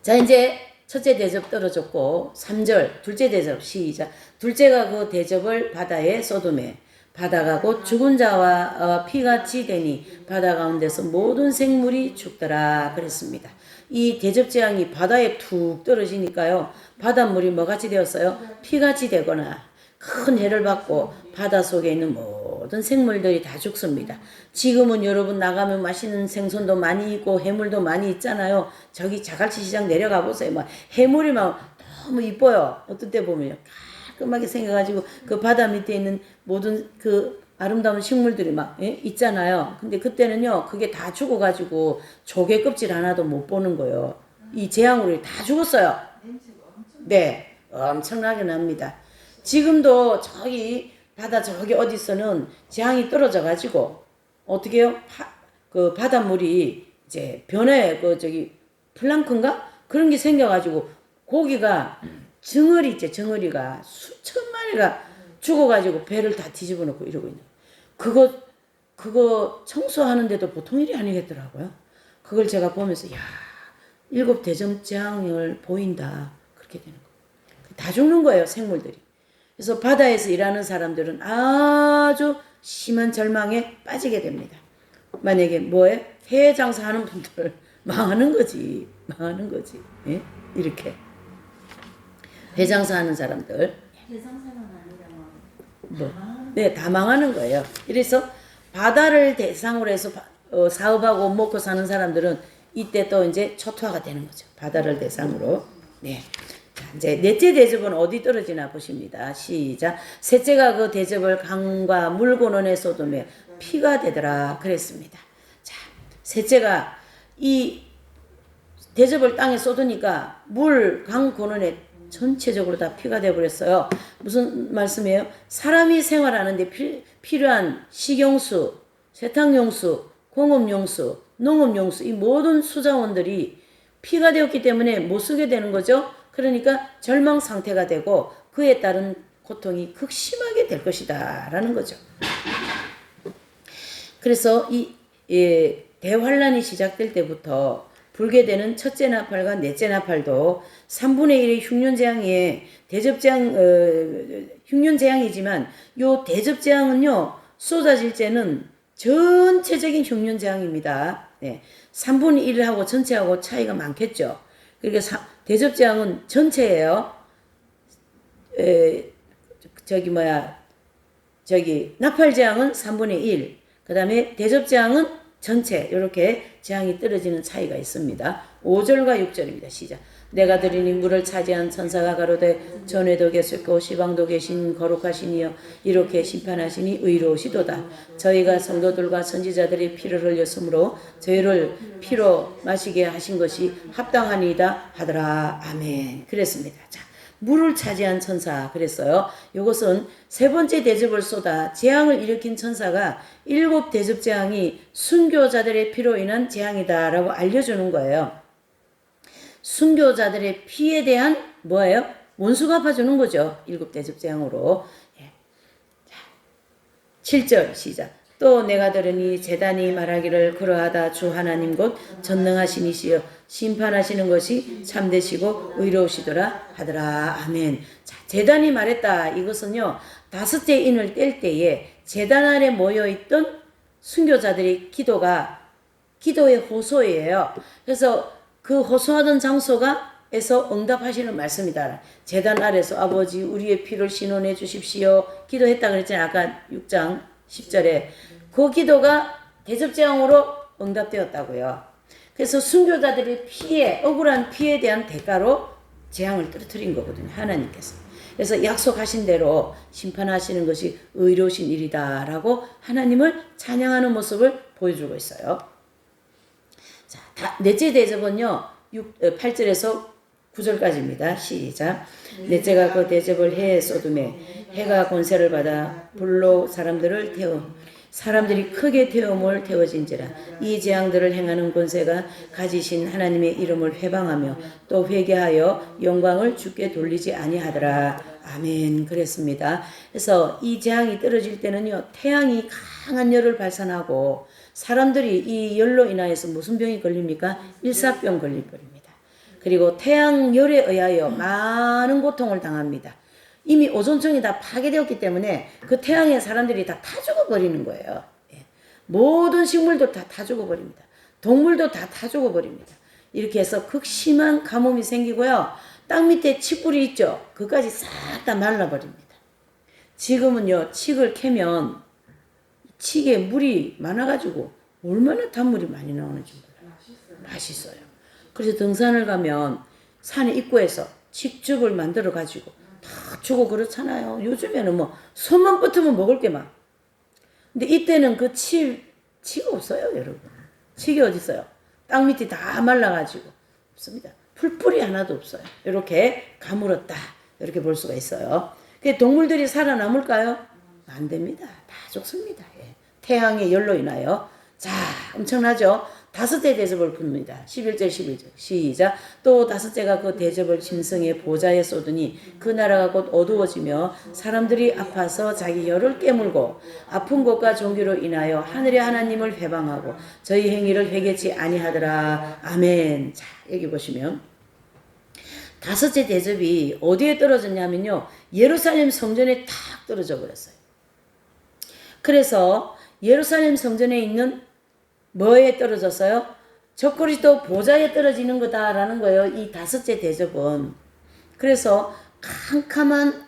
자 이제 첫째 대접 떨어졌고 3절 둘째 대접 시작. 둘째가 그 대접을 바다에 쏟음에 바다가 곧 죽은 자와 피같이 되니 바다 가운데서 모든 생물이 죽더라 그랬습니다. 이 대접 재앙이 바다에 툭 떨어지니까요. 바닷물이 뭐같이 되었어요? 피같이 되거나 큰 해를 받고 바다 속에 있는 모든 생물들이 다 죽습니다. 지금은 여러분 나가면 맛있는 생선도 많이 있고 해물도 많이 있잖아요. 저기 자갈치 시장 내려가 보세요. 막 해물이 막 너무 이뻐요. 어떤 때 보면요. 깔끔하게 생겨가지고 그 바다 밑에 있는 모든 그 아름다운 식물들이 막 있잖아요. 근데 그때는요. 그게 다 죽어가지고 조개 껍질 하나도 못 보는 거예요. 이 재앙으로 다 죽었어요. 네. 엄청나게 납니다. 지금도 저기 바다 저기 어디서는 재앙이 떨어져 가지고 어떻게 해요? 그 바닷물이 이제 변해 그 저기 플랑크인가 그런 게 생겨가지고 고기가 정어리 있죠. 정어리가 수천 마리가 죽어가지고 배를 다 뒤집어 놓고 이러고 있는. 그거 청소하는데도 보통 일이 아니겠더라고요. 그걸 제가 보면서 야, 7 대접장을 보인다. 그렇게 되는 거예요. 다 죽는 거예요, 생물들이. 그래서 바다에서 일하는 사람들은 아주 심한 절망에 빠지게 됩니다. 만약에 뭐에 해외 장사하는 분들 망하는 거지. 예? 이렇게 회 장사하는 사람들 대상사만 아니라 뭐, 네, 다 망하는 거예요. 이래서 바다를 대상으로 해서 사업하고 먹고 사는 사람들은 이때 또 이제 초토화가 되는 거죠. 바다를 대상으로. 네. 자, 이제 넷째 대접은 어디 떨어지나 보십니다. 시작. 셋째가 그 대접을 강과 물고는에 쏟으며 피가 되더라 그랬습니다. 자, 셋째가 이 대접을 땅에 쏟으니까 물, 강, 고는에 전체적으로 다 피가 되어버렸어요. 무슨 말씀이에요? 사람이 생활하는데 필요한 식용수, 세탁용수, 공업용수, 농업용수 이 모든 수자원들이 피가 되었기 때문에 못 쓰게 되는 거죠. 그러니까 절망 상태가 되고 그에 따른 고통이 극심하게 될 것이다 라는 거죠. 그래서 이 대환란이 시작될 때부터 불게 되는 첫째 나팔과 넷째 나팔도 3분의 1의 흉년재앙에 대접재앙, 흉년재앙이지만 요 대접재앙은요, 쏟아질 때는 전체적인 흉년재앙입니다. 네. 3분의 1하고 전체하고 차이가 많겠죠. 그러니까 대접재앙은 전체예요. 나팔재앙은 3분의 1. 그 다음에 대접재앙은 전체 이렇게 재앙이 떨어지는 차이가 있습니다. 5절과 6절입니다. 시작. 내가 드리니 물을 차지한 천사가 가로되 전에도 계셨고 시방도 계신 거룩하시니여 이렇게 심판하시니 의로우시도다. 저희가 성도들과 선지자들이 피를 흘렸으므로 저희를 피로 마시게 하신 것이 합당하니이다 하더라. 아멘. 그랬습니다. 자, 물을 차지한 천사 그랬어요. 이것은 세 번째 대접을 쏟아 재앙을 일으킨 천사가 7 대접 재앙이 순교자들의 피로 인한 재앙이다라고 알려주는 거예요. 순교자들의 피에 대한 뭐예요? 원수 갚아주는 거죠. 7 대접 재앙으로. 예. 7절 시작. 또 내가 들으니 제단이 말하기를 그러하다 주 하나님 곧 전능하신 이시여 심판하시는 것이 참되시고 의로우시더라 하더라. 아멘. 자, 제단이 말했다. 이것은요. 5째 인을 뗄 때에 제단 아래 모여있던 순교자들의 기도의 호소예요. 그래서 그 호소하던 장소에서 응답하시는 말씀이다. 제단 아래서 아버지 우리의 피를 신원해 주십시오. 기도했다 그랬잖아요. 아까 6장 10절에 그 기도가 대접재앙으로 응답되었다고요. 그래서 순교자들의 억울한 피에 대한 대가로 재앙을 떨어뜨린 거거든요. 하나님께서. 그래서 약속하신 대로 심판하시는 것이 의로우신 일이다라고 하나님을 찬양하는 모습을 보여주고 있어요. 자, 넷째 대접은요. 8절에서 9절까지입니다. 시작. 넷째가 그 대접을 해에 쏟음에 해가 권세를 받아 불로 사람들이 크게 태움을 태워진지라. 이 재앙들을 행하는 권세가 가지신 하나님의 이름을 회방하며 또 회개하여 영광을 주께 돌리지 아니하더라. 아멘. 그랬습니다. 그래서 이 재앙이 떨어질 때는요. 태양이 강한 열을 발산하고 사람들이 이 열로 인하여서 무슨 병이 걸립니까? 일사병 걸려버립니다. 그리고 태양열에 의하여 많은 고통을 당합니다. 이미 오존층이 다 파괴되었기 때문에 그 태양에 사람들이 다 죽어버리는 거예요. 예. 모든 식물도 다 죽어버립니다. 동물도 다 죽어버립니다. 이렇게 해서 극심한 가뭄이 생기고요. 땅 밑에 칡뿌리 있죠. 그까지 싹 다 말라버립니다. 지금은요. 칡을 캐면 칡에 물이 많아가지고 얼마나 단물이 많이 나오는지 몰라요. 맛있어요. 그래서 등산을 가면 산의 입구에서 칡즙을 만들어가지고 다 주고 그렇잖아요. 요즘에는 뭐 손만 뻗으면 먹을 게 많. 근데 이때는 그 칡이 없어요, 여러분. 칡이 어디 있어요? 땅 밑이 다 말라가지고 없습니다. 풀뿌리 하나도 없어요. 이렇게 가물었다. 이렇게 볼 수가 있어요. 동물들이 살아남을까요? 안 됩니다. 다 죽습니다. 예. 태양의 열로 인하여. 자, 엄청나죠? 다섯째 대접을 풉니다. 11절 11절 시작. 또 다섯째가 그 대접을 짐승의 보좌에 쏟으니 그 나라가 곧 어두워지며 사람들이 아파서 자기 혀를 깨물고 아픈 것과 종기로 인하여 하늘의 하나님을 회방하고 저희 행위를 회개치 아니하더라. 아멘. 자, 여기 보시면 다섯째 대접이 어디에 떨어졌냐면요, 예루살렘 성전에 탁 떨어져 버렸어요. 그래서 예루살렘 성전에 있는 뭐에 떨어졌어요? 적그리스도 보좌에 떨어지는 거다라는 거예요. 이 다섯째 대접은. 그래서 캄캄한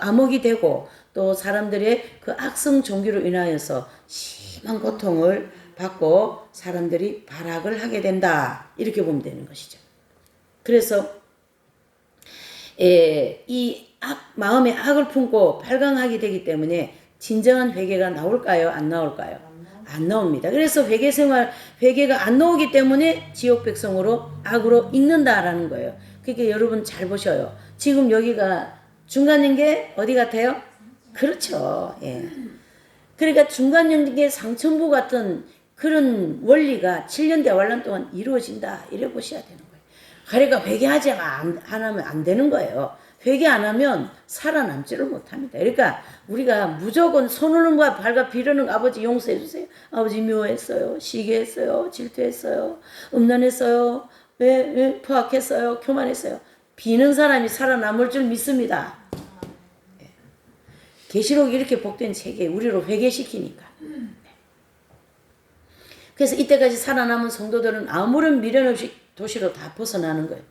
암흑이 되고 또 사람들의 그 악성 종기로 인하여서 심한 고통을 받고 사람들이 발악을 하게 된다. 이렇게 보면 되는 것이죠. 그래서 이 마음에 악을 품고 발광하게 되기 때문에 진정한 회개가 나올까요? 안 나올까요? 안 나옵니다. 그래서 회개가 안 나오기 때문에 지옥 백성으로 악으로 읽는다라는 거예요. 그러니까 여러분 잘 보셔요. 지금 여기가 중간연계 어디 같아요? 그렇죠. 예. 그러니까 중간연계 상천부 같은 그런 원리가 7년 대환란 동안 이루어진다. 이래 보셔야 되는 거예요. 그러니까 회개하지 안 하면 안 되는 거예요. 회개 안 하면 살아남지를 못합니다. 그러니까 우리가 무조건 손오는과 발과 비르는 아버지 용서해 주세요. 아버지 묘했어요. 시기했어요. 질투했어요. 음란했어요. 포악했어요. 교만했어요. 비는 사람이 살아남을 줄 믿습니다. 계시록이 이렇게 복된 책에 우리를 회개시키니까. 그래서 이때까지 살아남은 성도들은 아무런 미련 없이 도시로 다 벗어나는 거예요.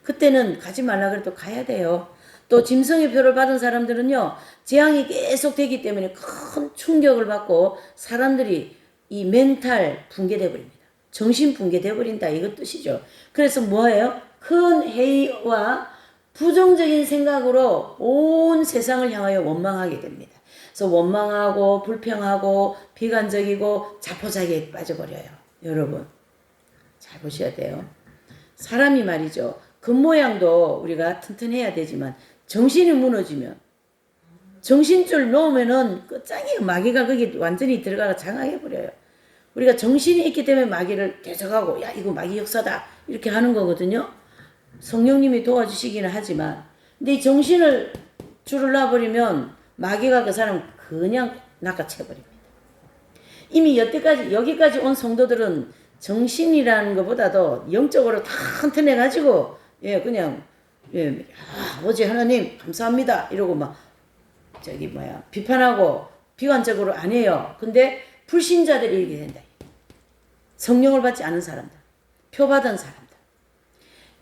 그때는 가지 말라 그래도 가야 돼요. 또 짐승의 표를 받은 사람들은요, 재앙이 계속 되기 때문에 큰 충격을 받고 사람들이 이 멘탈 붕괴돼 버립니다. 정신 붕괴돼 버린다, 이것 뜻이죠. 그래서 뭐예요? 큰 회의와 부정적인 생각으로 온 세상을 향하여 원망하게 됩니다. 그래서 원망하고 불평하고 비관적이고 자포자기에 빠져버려요. 여러분 잘 보셔야 돼요. 사람이 말이죠, 겉모양도 우리가 튼튼해야 되지만 정신이 무너지면, 정신줄 놓으면은 끝장이에요. 마귀가 거기 완전히 들어가서 장악해버려요. 우리가 정신이 있기 때문에 마귀를 대적하고, 야 이거 마귀 역사다 이렇게 하는 거거든요. 성령님이 도와주시기는 하지만, 근데 이 정신을 줄을 놔버리면 마귀가 그 사람 그냥 낚아채버립니다. 이미 여기까지 온 성도들은 정신이라는 것보다도 영적으로 튼튼해가지고, 그냥, 아버지 하나님, 감사합니다. 이러고 비판하고 비관적으로 안 해요. 근데 불신자들이 이렇게 된다. 성령을 받지 않은 사람들, 표받은 사람들.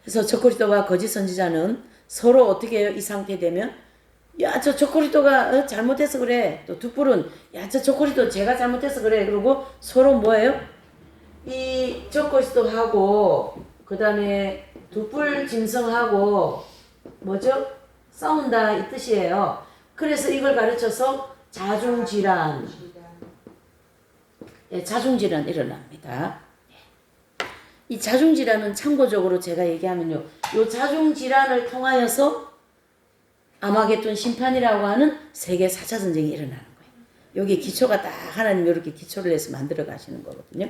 그래서 적그리스도와 거짓 선지자는 서로 어떻게 해요? 이 상태 되면, 야, 저 적그리스도가 잘못해서 그래. 또 뒷불은, 야, 저 적그리스도 제가 잘못해서 그래. 그러고 서로 뭐예요? 이 적그리스도하고 그 다음에 뒷불 짐승하고 뭐죠? 싸운다 이 뜻이에요. 그래서 이걸 가르쳐서 자중질환, 자중질환 일어납니다. 이 자중질환은 참고적으로 제가 얘기하면요, 요 자중질환을 통하여서 아마겟돈 심판이라고 하는 세계 4차 전쟁이 일어나는 거예요. 여기 기초가 딱 하나님 이렇게 기초를 해서 만들어 가시는 거거든요.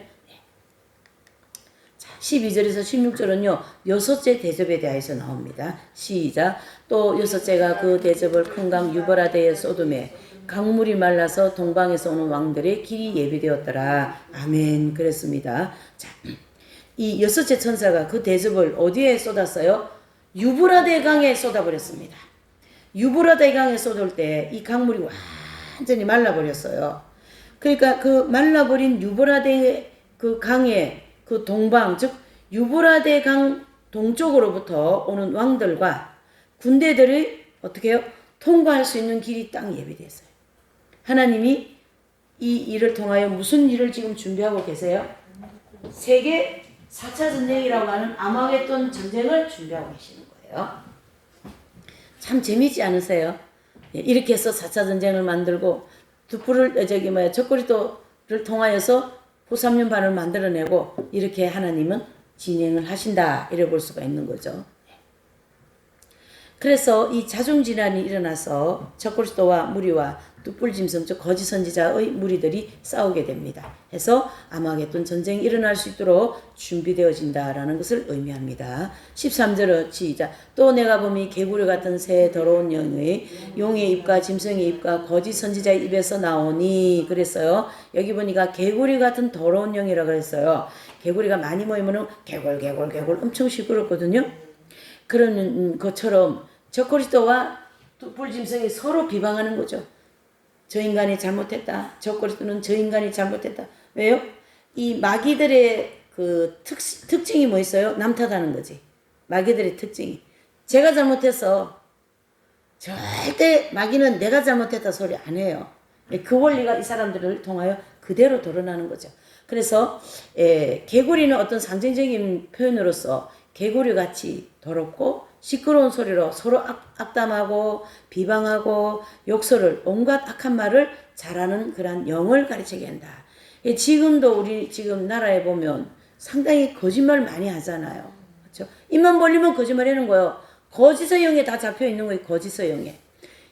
12절에서 16절은요, 여섯째 대접에 대해서 나옵니다. 시작. 또 여섯째가 그 대접을 큰 강 유버라데에 쏟음에 강물이 말라서 동방에서 오는 왕들의 길이 예비되었더라. 아멘. 그랬습니다. 자, 이 여섯째 천사가 그 대접을 어디에 쏟았어요? 유브라데 강에 쏟아버렸습니다. 유브라데 강에 쏟을 때 이 강물이 완전히 말라버렸어요. 그러니까 그 말라버린 유브라데 그 강에 그 동방, 즉 유브라데 강 동쪽으로부터 오는 왕들과 군대들이 어떻게 해요? 통과할 수 있는 길이 딱 예비됐어요. 하나님이 이 일을 통하여 무슨 일을 지금 준비하고 계세요? 세계 4차 전쟁이라고 하는 아마겟돈 전쟁을 준비하고 계시는 거예요. 참 재미있지 않으세요? 이렇게 해서 4차 전쟁을 만들고 적그리스도를 통하여서 후삼년반을 만들어내고 이렇게 하나님은 진행을 하신다, 이래 볼 수가 있는 거죠. 그래서 이 자중질환이 일어나서 적그리스도와 무리와 뚝불짐승 즉 거짓 선지자의 무리들이 싸우게 됩니다. 해서 아마겟돈 전쟁이 일어날 수 있도록 준비되어진다라는 것을 의미합니다. 13절은 시작. 또 내가 보니 개구리 같은 새 더러운 용의 입과 짐승의 입과 거짓 선지자의 입에서 나오니 그랬어요. 여기 보니까 개구리 같은 더러운 영이라고 그랬어요. 개구리가 많이 모이면 개굴 엄청 시끄럽거든요. 그런 것처럼 적그리스도와 뚝불짐승이 서로 비방하는 거죠. 저 인간이 잘못했다. 적그리스도는 저 인간이 잘못했다. 왜요? 이 마귀들의 그 특징이 뭐 있어요? 남 탓하는 거지. 마귀들의 특징이. 제가 잘못했어. 절대 마귀는 내가 잘못했다 소리 안 해요. 그 원리가 이 사람들을 통하여 그대로 드러나는 거죠. 그래서 개구리는 어떤 상징적인 표현으로서 개구리같이 더럽고 시끄러운 소리로 서로 악담하고 비방하고 욕설을 온갖 악한 말을 잘하는 그런 영을 가르치게 한다. 지금도 우리 지금 나라에 보면 상당히 거짓말 많이 하잖아요. 그렇죠? 입만 벌리면 거짓말 하는 거예요. 거짓의 영에 다 잡혀 있는 거예요. 거짓의 영에.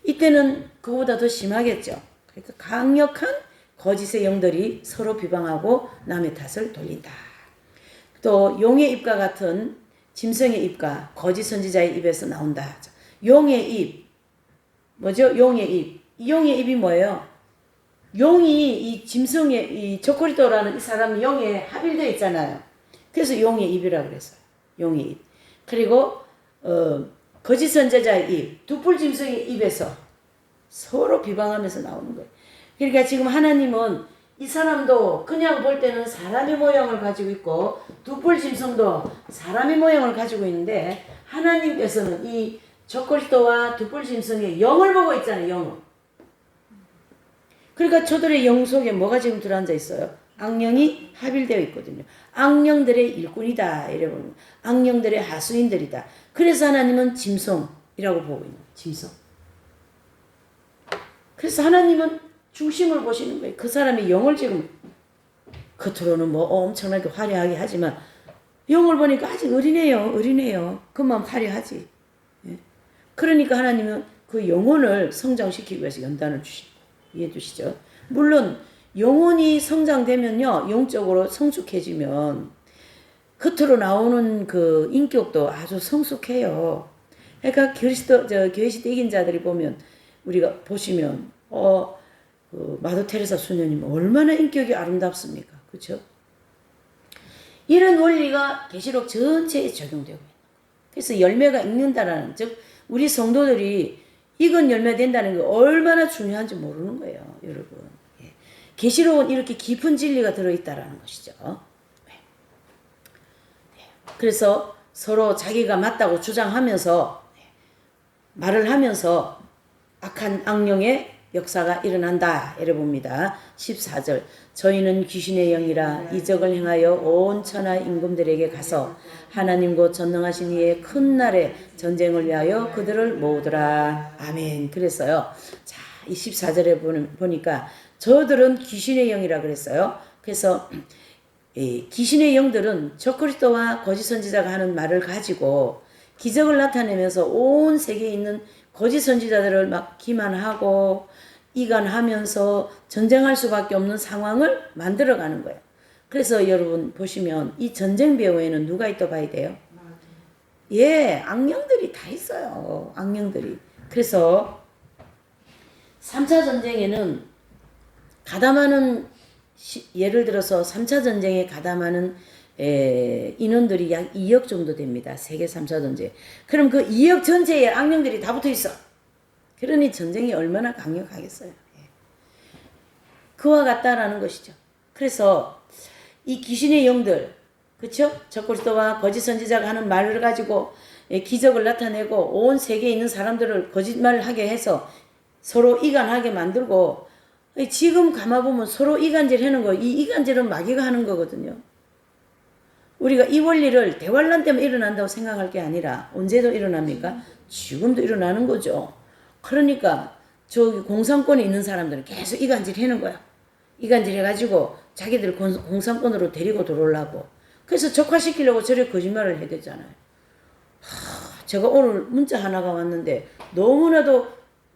이때는 그보다 더 심하겠죠. 그러니까 강력한 거짓의 영들이 서로 비방하고 남의 탓을 돌린다. 또 용의 입과 같은 짐승의 입과 거짓 선지자의 입에서 나온다. 용의 입. 뭐죠? 용의 입. 이 용의 입이 뭐예요? 용이 이 짐승의 이 적그리스도라는 이 사람 용에 합일되어 있잖아요. 그래서 용의 입이라고 그랬어요. 용의 입. 그리고 거짓 선지자의 입, 뚝불 짐승의 입에서 서로 비방하면서 나오는 거예요. 그러니까 지금 하나님은 이 사람도 그냥 볼 때는 사람의 모양을 가지고 있고 뚝불 짐승도 사람의 모양을 가지고 있는데 하나님께서는 이 적그리스도와 뚝불 짐승의 영을 보고 있잖아요. 영을. 그러니까 저들의 영 속에 뭐가 지금 들어앉아 있어요? 악령이 합일되어 있거든요. 악령들의 일꾼이다. 이래보면 악령들의 하수인들이다. 그래서 하나님은 짐승이라고 보고 있는 거예요. 짐승. 그래서 하나님은 중심을 보시는 거예요. 그 사람의 영을 지금 겉으로는 뭐 엄청나게 화려하게 하지만 영을 보니까 아직 어리네요. 그만 화려하지. 예. 그러니까 하나님은 그 영혼을 성장시키기 위해서 연단을 주시는 거예요. 이해해 주시죠? 물론 영혼이 성장되면요. 영적으로 성숙해지면 겉으로 나오는 그 인격도 아주 성숙해요. 그러니까 교회시대 이긴 자들이 보면 우리가 보시면 마더 테레사 수녀님 얼마나 인격이 아름답습니까? 그렇죠? 이런 원리가 계시록 전체에 적용되고 있는 거예요. 그래서 열매가 익는다라는 즉 우리 성도들이 익은 열매 된다는 게 얼마나 중요한지 모르는 거예요, 여러분. 예. 계시록은 이렇게 깊은 진리가 들어있다라는 것이죠. 네. 그래서 서로 자기가 맞다고 주장하면서 말을 하면서 악한 악령의 역사가 일어난다. 이래 봅니다. 14절. 저희는 귀신의 영이라 이적을 행하여 온 천하 임금들에게 가서 하나님 곧 전능하신 이의 큰 날에 전쟁을 위하여 그들을 모으더라. 아멘. 그랬어요. 자, 이 14절에 보니까 저들은 귀신의 영이라 그랬어요. 그래서 귀신의 영들은 적그리스도와 거짓 선지자가 하는 말을 가지고 기적을 나타내면서 온 세계에 있는 거짓 선지자들을 막 기만하고 이간하면서 전쟁할 수밖에 없는 상황을 만들어가는 거예요. 그래서 여러분 보시면 이 전쟁 배후에는 누가 있다 봐야 돼요? 예, 악령들이 다 있어요. 악령들이. 그래서 3차 전쟁에는 가담하는 예를 들어서 3차 전쟁에 가담하는 인원들이 약 2억 정도 됩니다. 세계 3차 전쟁. 그럼 그 2억 전체에 악령들이 다 붙어 있어. 그러니 전쟁이 얼마나 강력하겠어요. 그와 같다라는 것이죠. 그래서 이 귀신의 영들, 그렇죠? 적그리스도와 거짓 선지자가 하는 말을 가지고 기적을 나타내고 온 세계에 있는 사람들을 거짓말을 하게 해서 서로 이간하게 만들고 지금 감아보면 서로 이간질 하는 거, 이 이간질은 마귀가 하는 거거든요. 우리가 이 원리를 대환란 때문에 일어난다고 생각할 게 아니라 언제도 일어납니까? 지금도 일어나는 거죠. 그러니까 저기 공산권에 있는 사람들은 계속 이간질 하는 거야. 이간질 해가지고 자기들 공산권으로 데리고 들어오려고. 그래서 적화시키려고 저래 거짓말을 해야 되잖아요. 제가 오늘 문자 하나가 왔는데 너무나도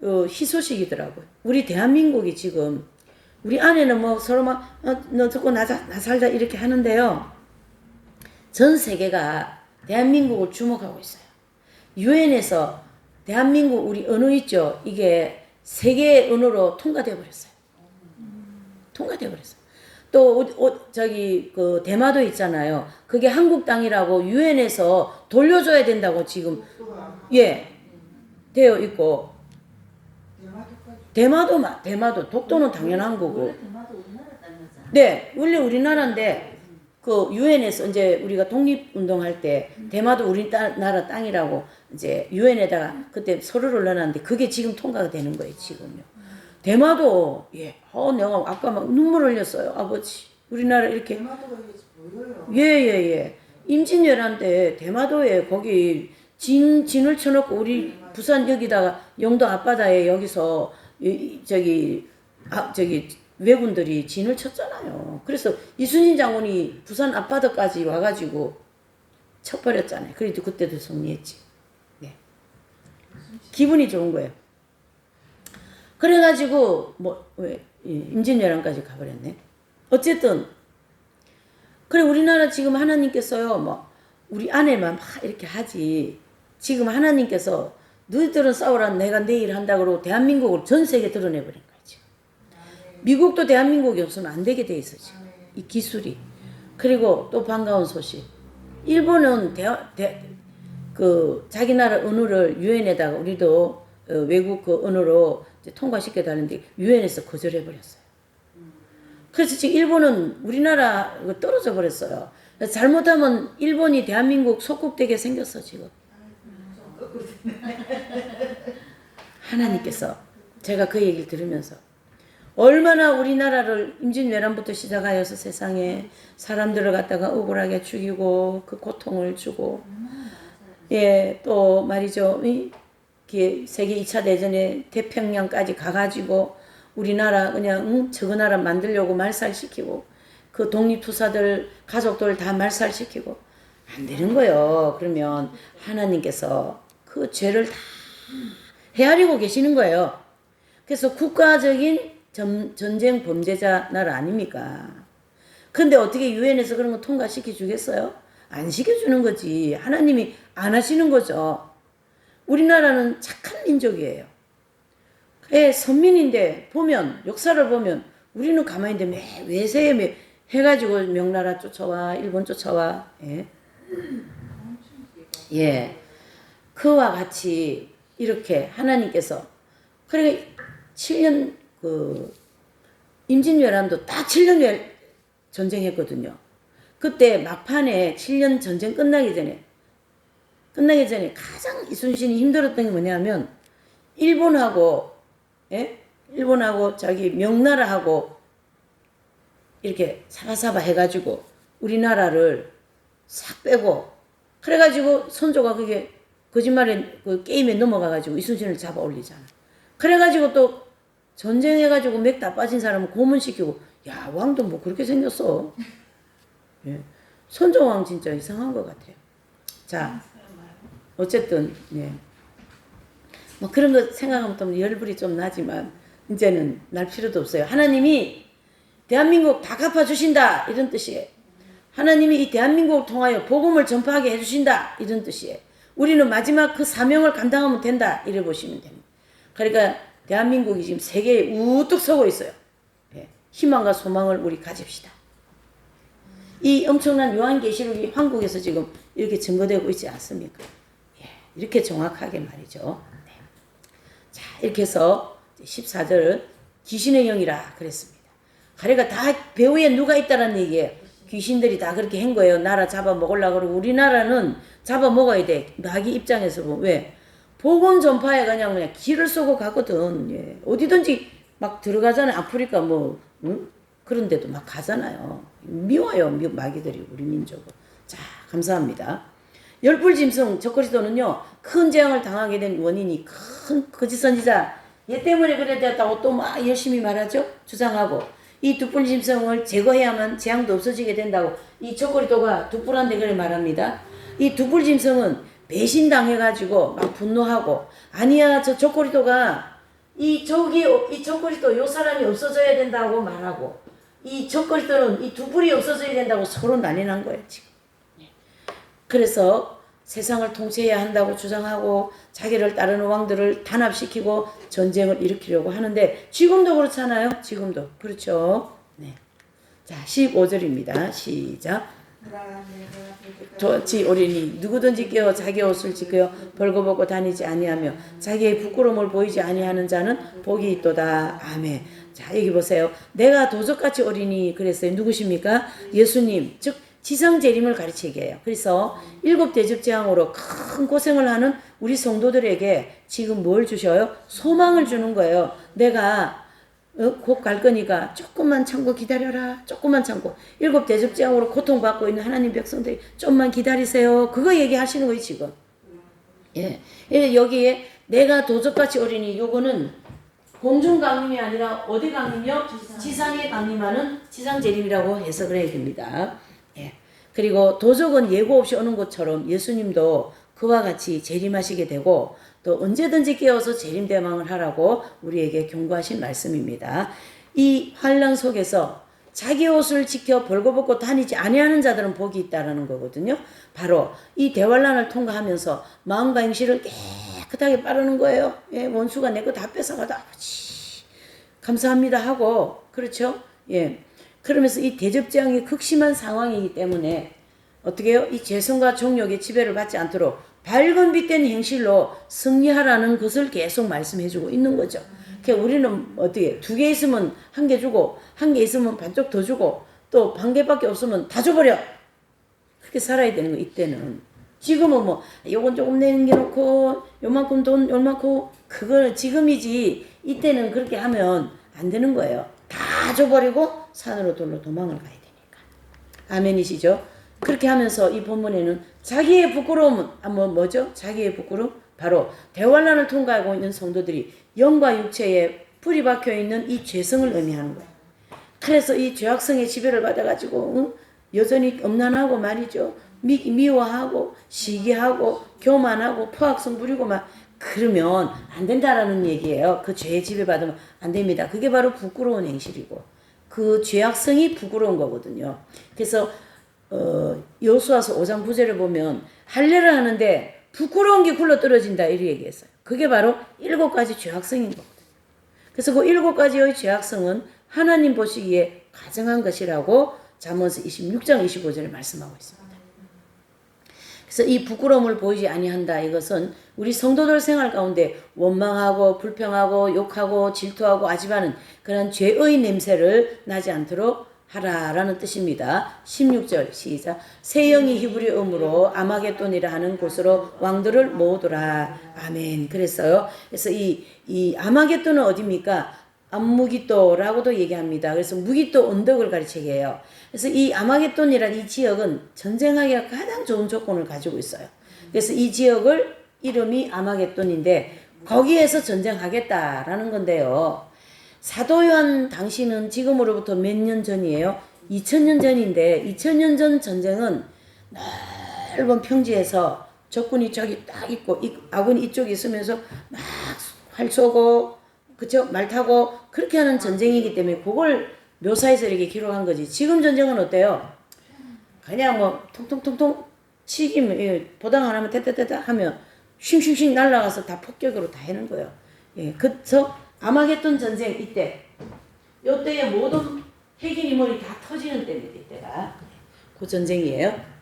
희소식이더라고요. 우리 대한민국이 지금 우리 안에는 뭐 서로 막 너 듣고 나 살자 이렇게 하는데요. 전 세계가 대한민국을 주목하고 있어요. 유엔에서 대한민국 우리 언어 있죠. 이게 세계의 언어로 통과돼 버렸어요. 통과돼 버렸어요. 또 저기 그 대마도 있잖아요. 그게 한국 땅이라고 유엔에서 돌려줘야 된다고 지금 되어 있고 대마도 독도는 당연한 거고. 원래 대마도 우리나라 땅이었잖아. 네, 원래 우리나라인데 그 유엔에서 이제 우리가 독립운동할 때 대마도 우리나라 땅이라고 이제 유엔에다가 그때 서류를 넣어놨는데 그게 지금 통과가 되는 거예요 지금요. 대마도 내가 아까 막 눈물 흘렸어요 아버지. 우리나라 이렇게 대마도가 이게 보여요. 예. 임진왜란 때 대마도에 거기 진을 쳐놓고 우리 부산 여기다가 영도 앞바다에 여기서 저기 왜군들이 진을 쳤잖아요. 그래서 이순신 장군이 부산 앞바다까지 와가지고 쳐버렸잖아요. 그래도 그때도 승리했지. 네. 기분이 좋은 거예요. 그래가지고 임진왜란까지 가버렸네. 어쨌든 그래 우리나라 지금 하나님께서요 뭐 우리 안에만 막 이렇게 하지. 지금 하나님께서 너희들은 싸우라 내가 내일 한다 그러고 대한민국을 전 세계에 드러내버린 거예요. 지금. 미국도 대한민국이 없으면 안 되게 돼 있어 지금. 이 기술이. 그리고 또 반가운 소식. 일본은 그 자기 나라 언어를 유엔에다가 우리도 외국 그 언어로 통과시켜 달는데 유엔에서 거절해 버렸어요. 그래서 지금 일본은 우리나라 떨어져 버렸어요. 잘못하면 일본이 대한민국 속국되게 생겼어 지금. 하나님께서 제가 그 얘기를 들으면서 얼마나 우리나라를 임진왜란부터 시작하여서 세상에 사람들을 갖다가 억울하게 죽이고 그 고통을 주고 또 말이죠. 세계 2차 대전에 태평양까지 가가지고 우리나라 그냥 저거 나라 만들려고 말살시키고 그 독립투사들 가족들 다 말살시키고 안 되는 거예요. 그러면 하나님께서 그 죄를 다 헤아리고 계시는 거예요. 그래서 국가적인 전쟁 범죄자 나라 아닙니까? 근데 어떻게 유엔에서 그런 거 통과시켜 주겠어요? 안 시켜주는 거지. 하나님이 안 하시는 거죠. 우리나라는 착한 민족이에요. 선민인데 보면 역사를 보면 우리는 가만히 있는데 매 외세에 해가지고 명나라 쫓아와 일본 쫓아와 그와 같이 이렇게 하나님께서 그러니까 7년 그 임진왜란도 딱 7년 전쟁했거든요. 그때 막판에 7년 전쟁 끝나기 전에 가장 이순신이 힘들었던 게 뭐냐면 일본하고 자기 명나라하고 이렇게 사바사바 해가지고 우리나라를 싹 빼고 그래가지고 선조가 그게 거짓말에 그 게임에 넘어가가지고 이순신을 잡아 올리잖아. 그래가지고 또 전쟁해가지고 맥 다 빠진 사람은 고문시키고 야 왕도 뭐 그렇게 생겼어. 선조왕 진짜 이상한 것 같아요. 자 어쨌든 뭐 그런 거 생각하면 또 열불이 좀 나지만 이제는 날 필요도 없어요. 하나님이 대한민국 다 갚아주신다 이런 뜻이에요. 하나님이 이 대한민국을 통하여 복음을 전파하게 해주신다 이런 뜻이에요. 우리는 마지막 그 사명을 감당하면 된다 이래 보시면 됩니다. 그러니까 대한민국이 지금 세계에 우뚝 서고 있어요. 희망과 소망을 우리 가집시다. 이 엄청난 요한계시록이 한국에서 지금 이렇게 증거되고 있지 않습니까? 이렇게 정확하게 말이죠. 자 이렇게 해서 14절은 귀신의 영이라 그랬습니다. 그러니까 다 배후에 누가 있다는 얘기예요. 귀신들이 다 그렇게 한 거예요. 나라 잡아먹으려고 그러고 우리나라는 잡아먹어야 돼. 마귀 입장에서 보면 왜? 복음 전파에 그냥 길을 쏘고 가거든. 어디든지 막 들어가잖아요. 아프리카 그런 데도 막 가잖아요. 미워요. 마귀들이 우리 민족을. 자 감사합니다. 열불짐승 저그리스도는요. 큰 재앙을 당하게 된 원인이 큰 거짓 선지자 얘 때문에 그래 됐다고 또 막 열심히 말하죠. 주장하고 이 두뿔짐승을 제거해야만 재앙도 없어지게 된다고 이 저그리스도가 두뿔한데 그래 말합니다. 이 두뿔짐승은 배신당해가지고 막 분노하고 아니야 저 저고리도가 이 저고리도 요 사람이 없어져야 된다고 말하고 이 저고리도는 이 두 불이 없어져야 된다고 서로 난리난 거예요 지금. 그래서 세상을 통치해야 한다고 주장하고 자기를 따르는 왕들을 단합시키고 전쟁을 일으키려고 하는데 지금도 그렇잖아요. 지금도 그렇죠. 네. 자 15절입니다. 시작. 지 어린이 누구든지 깨어 자기 옷을 지켜 벌거벗고 다니지 아니하며 자기의 부끄러움을 보이지 아니하는 자는 복이 있도다. 아멘. 자 여기 보세요. 내가 도적같이 어린이 그랬어요. 누구십니까? 예수님 즉 지상재림을 가르치게 해요. 그래서 7 대접재앙으로 큰 고생을 하는 우리 성도들에게 지금 뭘 주셔요? 소망을 주는 거예요. 내가 곧 갈 거니까 조금만 참고 기다려라. 조금만 참고 7 대접재앙으로 고통받고 있는 하나님 백성들이 좀만 기다리세요. 그거 얘기하시는 거예요 지금. 예. 여기에 내가 도적같이 어린이 요거는 공중 강림이 아니라 어디 강림이요? 지상에 강림하는 지상재림이라고 해석을 해야 됩니다. 예. 그리고 도적은 예고 없이 오는 것처럼 예수님도 그와 같이 재림하시게 되고 또 언제든지 깨어서 재림대망을 하라고 우리에게 경고하신 말씀입니다. 이 환란 속에서 자기 옷을 지켜 벌거벗고 다니지 아니하는 자들은 복이 있다라는 거거든요. 바로 이 대환란을 통과하면서 마음과 행실을 깨끗하게 빠르는 거예요. 예, 원수가 내 거 다 뺏어가다 아버지 감사합니다 하고 그렇죠. 예. 그러면서 이 대접재앙이 극심한 상황이기 때문에 어떻게 해요? 이 죄성과 정욕의 지배를 받지 않도록 밝은 빛된 행실로 승리하라는 것을 계속 말씀해주고 있는 거죠. 그러니까 우리는 어떻게 2개 있으면 1개 주고 1개 있으면 반쪽 더 주고 또 1개밖에 없으면 다 줘버려. 그렇게 살아야 되는 거 이때는. 지금은 뭐 요건 조금 내놓고 요만큼 돈 요만큼 그거는 지금이지 이때는 그렇게 하면 안 되는 거예요. 다 줘버리고 산으로 돌로 도망을 가야 되니까. 아멘이시죠? 그렇게 하면서 이 본문에는 자기의 부끄러움은 뭐죠? 자기의 부끄러움? 바로 대환란을 통과하고 있는 성도들이 영과 육체에 불이 박혀있는 이 죄성을 의미하는 거예요. 그래서 이 죄악성의 지배를 받아가지고 여전히 엄난하고 말이죠. 미워하고 시기하고 교만하고 포악성 부리고 막 그러면 안 된다라는 얘기예요. 그 죄의 지배받으면 안 됩니다. 그게 바로 부끄러운 행실이고 그 죄악성이 부끄러운 거거든요. 그래서 여호수아서 5장 9절을 보면 할례를 하는데 부끄러운 게 굴러 떨어진다 이렇게 얘기했어요. 그게 바로 7가지 죄악성인 거거든요. 그래서 그 7가지의 죄악성은 하나님 보시기에 가증한 것이라고 잠언서 26장 25절에 말씀하고 있습니다. 그래서 이 부끄러움을 보이지 아니한다 이것은 우리 성도들 생활 가운데 원망하고 불평하고 욕하고 질투하고 아집하는 그런 죄의 냄새를 나지 않도록 하라라는 뜻입니다. 16절 시작. 새 영이 히브리어로 아마겟돈이라 하는 곳으로 왕들을 모으더라. 아멘. 그랬어요. 그래서 이 아마겟돈은 어디입니까? 암무기또라고도 얘기합니다. 그래서 무기또 언덕을 가르치게 해요. 그래서 이 아마겟돈이라는 이 지역은 전쟁하기가 가장 좋은 조건을 가지고 있어요. 그래서 이 지역을 이름이 아마겟돈인데 거기에서 전쟁하겠다라는 건데요. 사도 요한 당시는 지금으로부터 몇 년 전이에요? 2000년 전인데 2000년 전 전쟁은 넓은 평지에서 적군이 저기 딱 있고 아군이 이쪽에 있으면서 막 활 쏘고 그쵸? 말 타고 그렇게 하는 전쟁이기 때문에 그걸 묘사해서 이렇게 기록한 거지. 지금 전쟁은 어때요? 그냥 뭐 통통통통 치기면 보당 안 하면 때때때때 하면 쉥쉥쉥 날아가서 다 폭격으로 다 해는 거예요. 예, 그래서 아마겟돈 전쟁 이때 요때에 모든 핵인 인물이 다 터지는 때입니다. 이때가 그 전쟁이에요.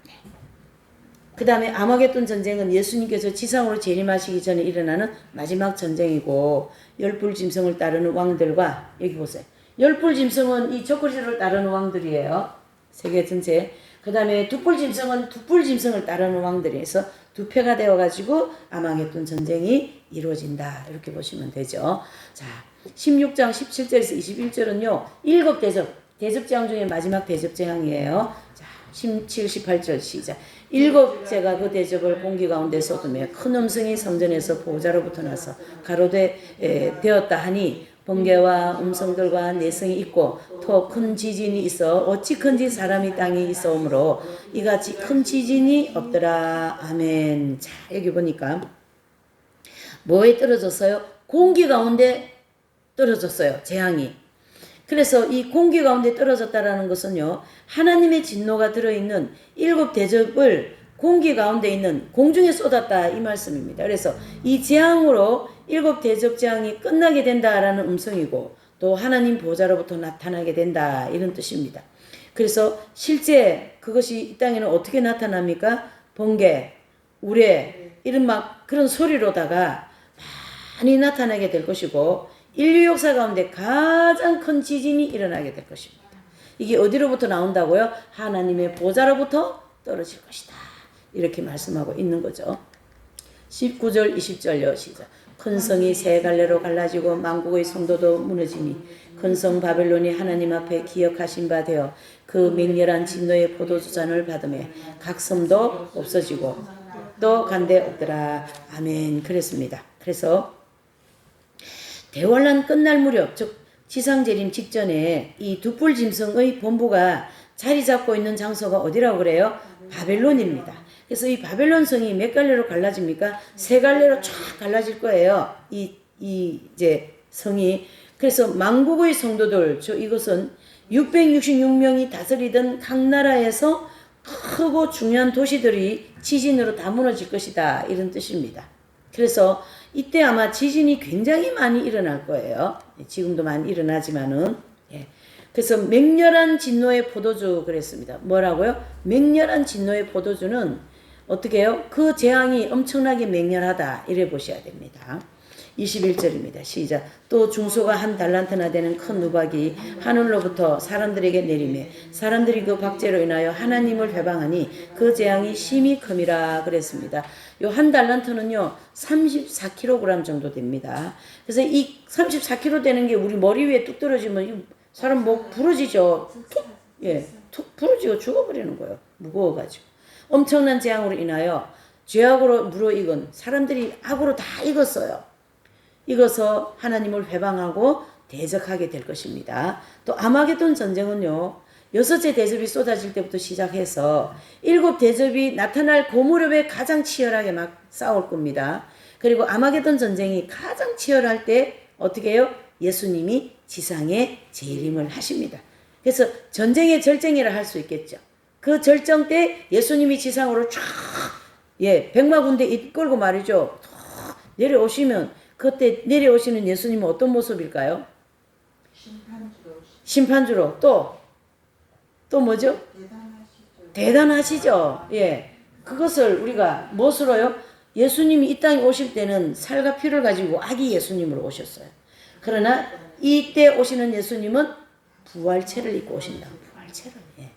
그 다음에 아마겟돈 전쟁은 예수님께서 지상으로 재림하시기 전에 일어나는 마지막 전쟁이고 열불 짐승을 따르는 왕들과 여기 보세요. 열불 짐승은 이 적그리스도를 따르는 왕들이에요. 세계 전체. 그 다음에 두뿔 짐승은 두뿔 짐승을 따르는 왕들에서 두 패가 되어가지고 아마겟돈 전쟁이 이루어진다. 이렇게 보시면 되죠. 자, 16장 17절에서 21절은요. 7 대접재앙 중에 마지막 대접재앙이에요. 자, 17, 18절 시작. 7제가 그 대접을 공기 가운데 쏟으며 큰 음성이 성전에서 보호자로부터 나서 가로되 되었다 하니 번개와 음성들과 내성이 있고 또 큰 지진이 있어 어찌 큰지 사람이 땅에 있어오므로 이같이 큰 지진이 없더라. 아멘. 자, 여기 보니까 뭐에 떨어졌어요? 공기 가운데 떨어졌어요. 재앙이. 그래서 이 공기 가운데 떨어졌다라는 것은요, 하나님의 진노가 들어있는 7 대접을 공기 가운데 있는 공중에 쏟았다 이 말씀입니다. 그래서 이 재앙으로 7 대접 재앙이 끝나게 된다라는 음성이고 또 하나님 보좌로부터 나타나게 된다 이런 뜻입니다. 그래서 실제 그것이 이 땅에는 어떻게 나타납니까? 번개, 우레 이런 막 그런 소리로다가 많이 나타나게 될 것이고 인류 역사 가운데 가장 큰 지진이 일어나게 될 것입니다. 이게 어디로부터 나온다고요? 하나님의 보좌로부터 떨어질 것이다. 이렇게 말씀하고 있는 거죠. 19절 20절요. 시작. 큰 성이 세 갈래로 갈라지고 만국의 성도도 무너지니 큰 성 바벨론이 하나님 앞에 기억하신 바 되어 그 맹렬한 진노의 포도주잔을 받음에 각 섬도 없어지고 또 간데 없더라. 아멘. 그랬습니다. 그래서 대환란 끝날 무렵 즉 지상재림 직전에 이 두뿔 짐승의 본부가 자리 잡고 있는 장소가 어디라고 그래요? 바벨론입니다. 그래서 이 바벨론 성이 몇 갈래로 갈라집니까? 세 갈래로 쫙 갈라질 거예요. 이제 성이. 그래서 만국의 성도들, 이것은 666명이 다스리던 각 나라에서 크고 중요한 도시들이 지진으로 다 무너질 것이다. 이런 뜻입니다. 그래서 이때 아마 지진이 굉장히 많이 일어날 거예요. 지금도 많이 일어나지만은. 예. 그래서 맹렬한 진노의 포도주 그랬습니다. 뭐라고요? 맹렬한 진노의 포도주는 어떻게 해요? 그 재앙이 엄청나게 맹렬하다. 이래 보셔야 됩니다. 21절입니다. 시작. 또 중소가 한 달란트나 되는 큰 누박이 하늘로부터 사람들에게 내리매 사람들이 그 박제로 인하여 하나님을 회방하니 그 재앙이 심히 큼이라 그랬습니다. 요 한 달란트는요 34kg 정도 됩니다. 그래서 이 34kg 되는 게 우리 머리 위에 뚝 떨어지면 사람 목 부러지죠. 툭 부러지고 죽어버리는 거예요. 무거워가지고. 엄청난 재앙으로 인하여 죄악으로 무르익은 사람들이 악으로 다 익었어요. 익어서 하나님을 회방하고 대적하게 될 것입니다. 또 아마게돈 전쟁은요. 6째 대접이 쏟아질 때부터 시작해서 7 대접이 나타날 그 무렵에 가장 치열하게 막 싸울 겁니다. 그리고 아마게돈 전쟁이 가장 치열할 때 어떻게 해요? 예수님이 지상에 재림을 하십니다. 그래서 전쟁의 절정이라 할 수 있겠죠. 그 절정 때 예수님이 지상으로 쫙 백마군대 이끌고 말이죠. 내려오시면 그때 내려오시는 예수님은 어떤 모습일까요? 심판주로. 또 뭐죠? 대단하시죠. 예. 그것을 우리가 무엇으로요? 예수님이 이 땅에 오실 때는 살과 피를 가지고 아기 예수님으로 오셨어요. 그러나 이때 오시는 예수님은 부활체를 입고 오신다. 부활체를. 예.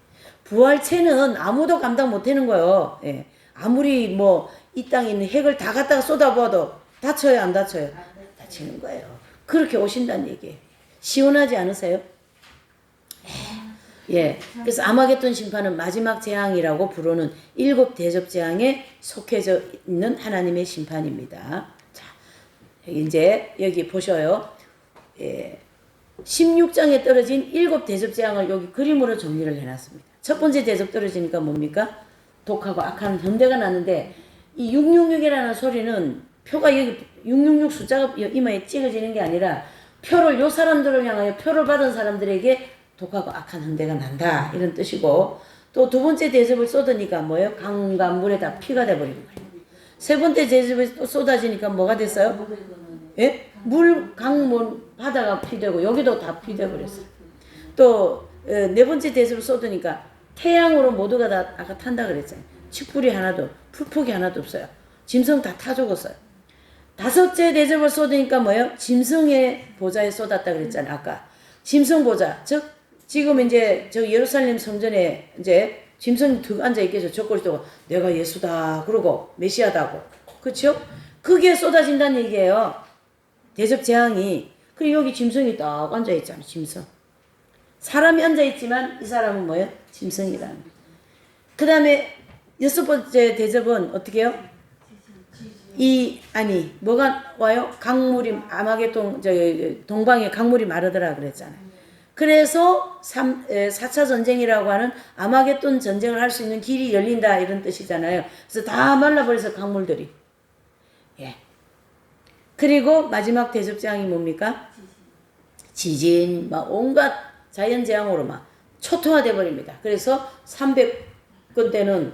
부활체는 아무도 감당 못하는 거예요. 예. 아무리 뭐 이 땅에 있는 핵을 다 갖다가 쏟아부어도 다쳐요, 안 다쳐요? 다치는 거예요. 그렇게 오신다는 얘기예요. 시원하지 않으세요? 예. 그래서 아마겟돈 심판은 마지막 재앙이라고 부르는 7 대접 재앙에 속해져 있는 하나님의 심판입니다. 자, 이제 여기 보셔요. 예. 16장에 떨어진 7 대접 재앙을 여기 그림으로 정리를 해놨습니다. 첫 번째 대접 떨어지니까 뭡니까? 독하고 악한 현대가 났는데 이 666이라는 소리는 표가 여기 666 숫자가 이마에 찍어지는 게 아니라 표를 요 사람들을 향하여 표를 받은 사람들에게 독하고 악한 현대가 난다 이런 뜻이고 또 두 번째 대접을 쏟으니까 뭐예요? 강과 물에 다 피가 돼버리는 거예요. 세 번째 대접이 또 쏟아지니까 뭐가 됐어요? 예? 물, 강, 바다가 피되고 여기도 다 피돼버렸어요. 또 네 번째 대접을 쏟으니까 태양으로 모두가 다 아까 탄다 그랬잖아요. 칡불이 하나도 풀폭이 하나도 없어요. 짐승 다 타 죽었어요. 다섯째 대접을 쏟으니까 뭐예요? 짐승의 보좌에 쏟았다 그랬잖아요. 아까 짐승 보좌 즉 지금 이제 저 예루살렘 성전에 이제 짐승이 툭 앉아 있겠죠. 젖골이 뜨고 내가 예수다 그러고 메시아다고 그렇죠? 그게 쏟아진다는 얘기예요. 대접 재앙이. 그리고 여기 짐승이 딱 앉아 있잖아요. 짐승. 사람이 앉아 있지만 이 사람은 뭐예요? 짐승이라는 거예요. 그 다음에 6번째 대접은 어떻게 해요? 아니, 뭐가 와요? 강물이, 아마겟돈, 동방에 강물이 마르더라 그랬잖아요. 그래서 4차 전쟁이라고 하는 아마겟돈 전쟁을 할 수 있는 길이 열린다 이런 뜻이잖아요. 그래서 다 말라버려서 강물들이. 예. 그리고 마지막 대접재앙이 뭡니까? 지진, 막 온갖 자연재앙으로 막 초토화돼 버립니다. 그래서 300건 되는,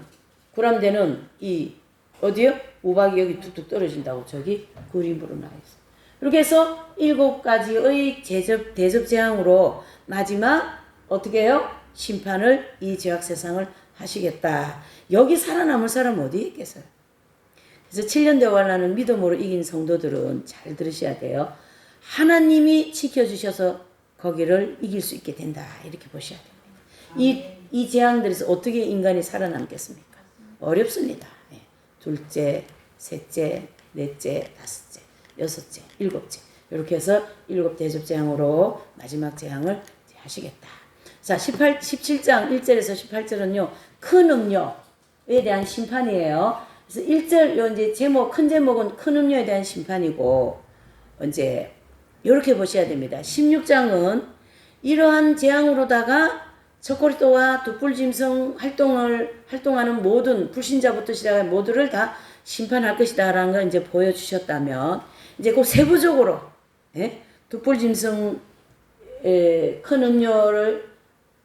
그람 되는 이, 어디요? 우박이 여기 툭툭 떨어진다고 저기 그림으로 나와 있어요. 이렇게 해서 7가지의 대접재앙으로 마지막 어떻게 해요? 심판을 이 죄악 세상을 하시겠다. 여기 살아남을 사람 어디 있겠어요? 그래서 7년 대환란을 믿음으로 이긴 성도들은 잘 들으셔야 돼요. 하나님이 지켜주셔서 거기를 이길 수 있게 된다. 이렇게 보셔야 됩니다. 이 재앙들에서 어떻게 인간이 살아남겠습니까? 어렵습니다. 예. 둘째, 셋째, 넷째, 다섯째, 여섯째, 일곱째. 이렇게 해서 7 대접재앙으로 마지막 재앙을 하시겠다. 자, 17장 1절에서 18절은요, 큰 음료에 대한 심판이에요. 그래서 1절, 요 이제 큰 제목은 큰 음료에 대한 심판이고, 이제, 요렇게 보셔야 됩니다. 16장은 이러한 재앙으로다가 젖고리또와 돛불짐승 활동하는 모든 불신자부터 시작해 모두를 다 심판할 것이다라는 걸 이제 보여주셨다면, 이제 그 세부적으로, 예? 돛불짐승, 큰 음료를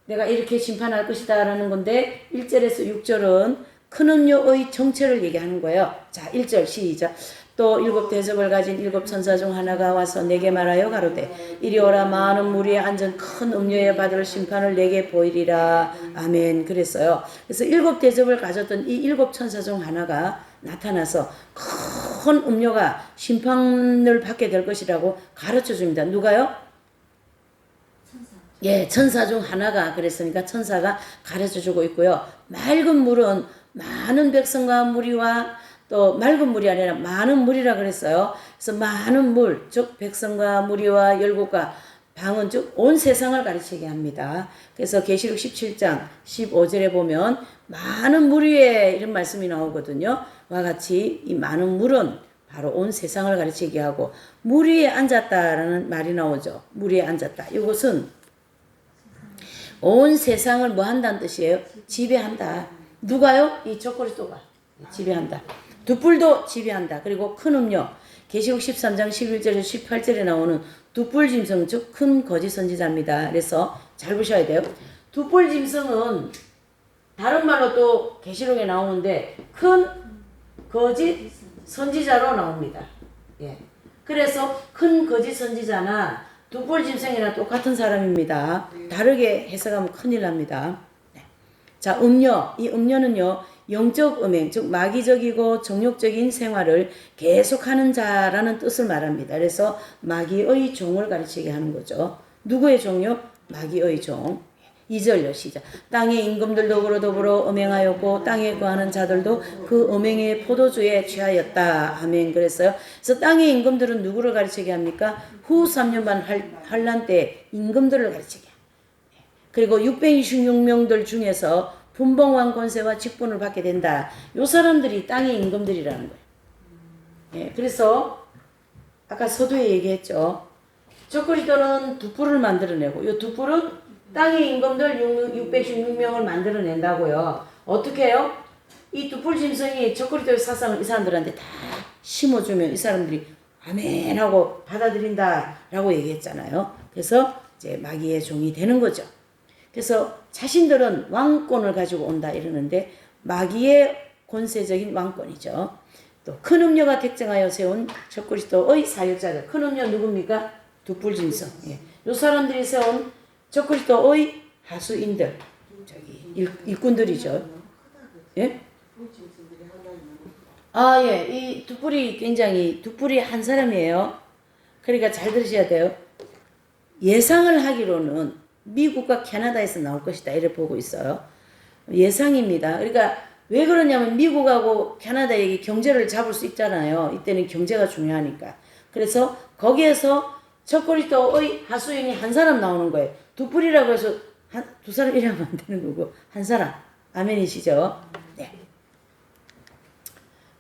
내가 이렇게 심판할 것이다라는 건데, 1절에서 6절은 큰 음료의 정체를 얘기하는 거예요. 자, 1절 시작. 또 7 대접을 가진 7 천사 중 하나가 와서 내게 말하여 가로되 이리 오라. 많은 무리에 앉은 큰 음료에 받을 심판을 내게 보이리라. 아멘. 그랬어요. 그래서 7 대접을 가졌던 이 7 천사 중 하나가 나타나서 큰 음료가 심판을 받게 될 것이라고 가르쳐 줍니다. 누가요? 예, 천사 중 하나가 그랬으니까 천사가 가르쳐 주고 있고요. 맑은 물은 많은 백성과 무리와 또 맑은 물이 아니라 많은 물이라 그랬어요. 그래서 많은 물, 즉 백성과 무리와 열국과 방은 즉 온 세상을 가르치게 합니다. 그래서 계시록 17장 15절에 보면 많은 물 위에 이런 말씀이 나오거든요. 와 같이 이 많은 물은 바로 온 세상을 가르치게 하고 물 위에 앉았다라는 말이 나오죠. 물 위에 앉았다. 이것은 온 세상을 뭐 한다는 뜻이에요? 지배한다. 누가요? 이 젖고리또가 지배한다. 돛불도 지배한다. 그리고 큰 음료, 계시록 13장 11절에서 18절에 나오는 돛불짐승, 즉 큰 거짓 선지자입니다. 그래서 잘 보셔야 돼요. 돛불짐승은 다른 말로 또 계시록에 나오는데 큰 거짓 선지자로 나옵니다. 예. 그래서 큰 거짓 선지자나 돛불짐승이랑 똑같은 사람입니다. 다르게 해석하면 큰일 납니다. 네. 자, 이 음료는요, 영적 음행, 즉 마귀적이고 정욕적인 생활을 계속하는 자라는 뜻을 말합니다. 그래서 마귀의 종을 가르치게 하는 거죠. 누구의 종요? 마귀의 종. 2절요 시작. 땅의 임금들도 그로 더불어 음행하였고 땅에 거하는 자들도 그 음행의 포도주에 취하였다. 아멘. 그랬어요. 그래서 땅의 임금들은 누구를 가르치게 합니까? 후 3년반 환란 때 임금들을 가르치게. 그리고 626명들 중에서 분봉왕 권세와 직분을 받게 된다. 요 사람들이 땅의 임금들이라는 거예요. 예, 그래서 아까 서두에 얘기했죠. 젖고리또는 돛불을 만들어내고 요 돛불은 땅의 임금들 616명을 만들어낸다고요. 어떻게 해요? 이 돛불짐승이 젖고리또의 사상을 이 사람들한테 다 심어주면 이 사람들이 아멘 하고 받아들인다라고 얘기했잖아요. 그래서 이제 마귀의 종이 되는 거죠. 그래서 자신들은 왕권을 가지고 온다 이러는데 마귀의 권세적인 왕권이죠. 또 큰 음료가 택정하여 세운 젖고리또의 사역자들. 큰 음료 누굽니까? 돛불짐승. 예. 요 사람들이 세운 젖고리또의 하수인들. 저기 일꾼들이죠. 예? 아, 예. 이 돛불이 한 사람이에요. 그러니까 잘 들으셔야 돼요. 예상을 하기로는 미국과 캐나다에서 나올 것이다. 이래 보고 있어요. 예상입니다. 그러니까 왜 그러냐면 미국하고 캐나다의 경제를 잡을 수 있잖아요. 이때는 경제가 중요하니까. 그래서 거기에서 젖고리또의 하수인이 한 사람 나오는 거예요. 돛불이라고 해서 두 사람 이러면 안 되는 거고 한 사람. 아멘이시죠? 네.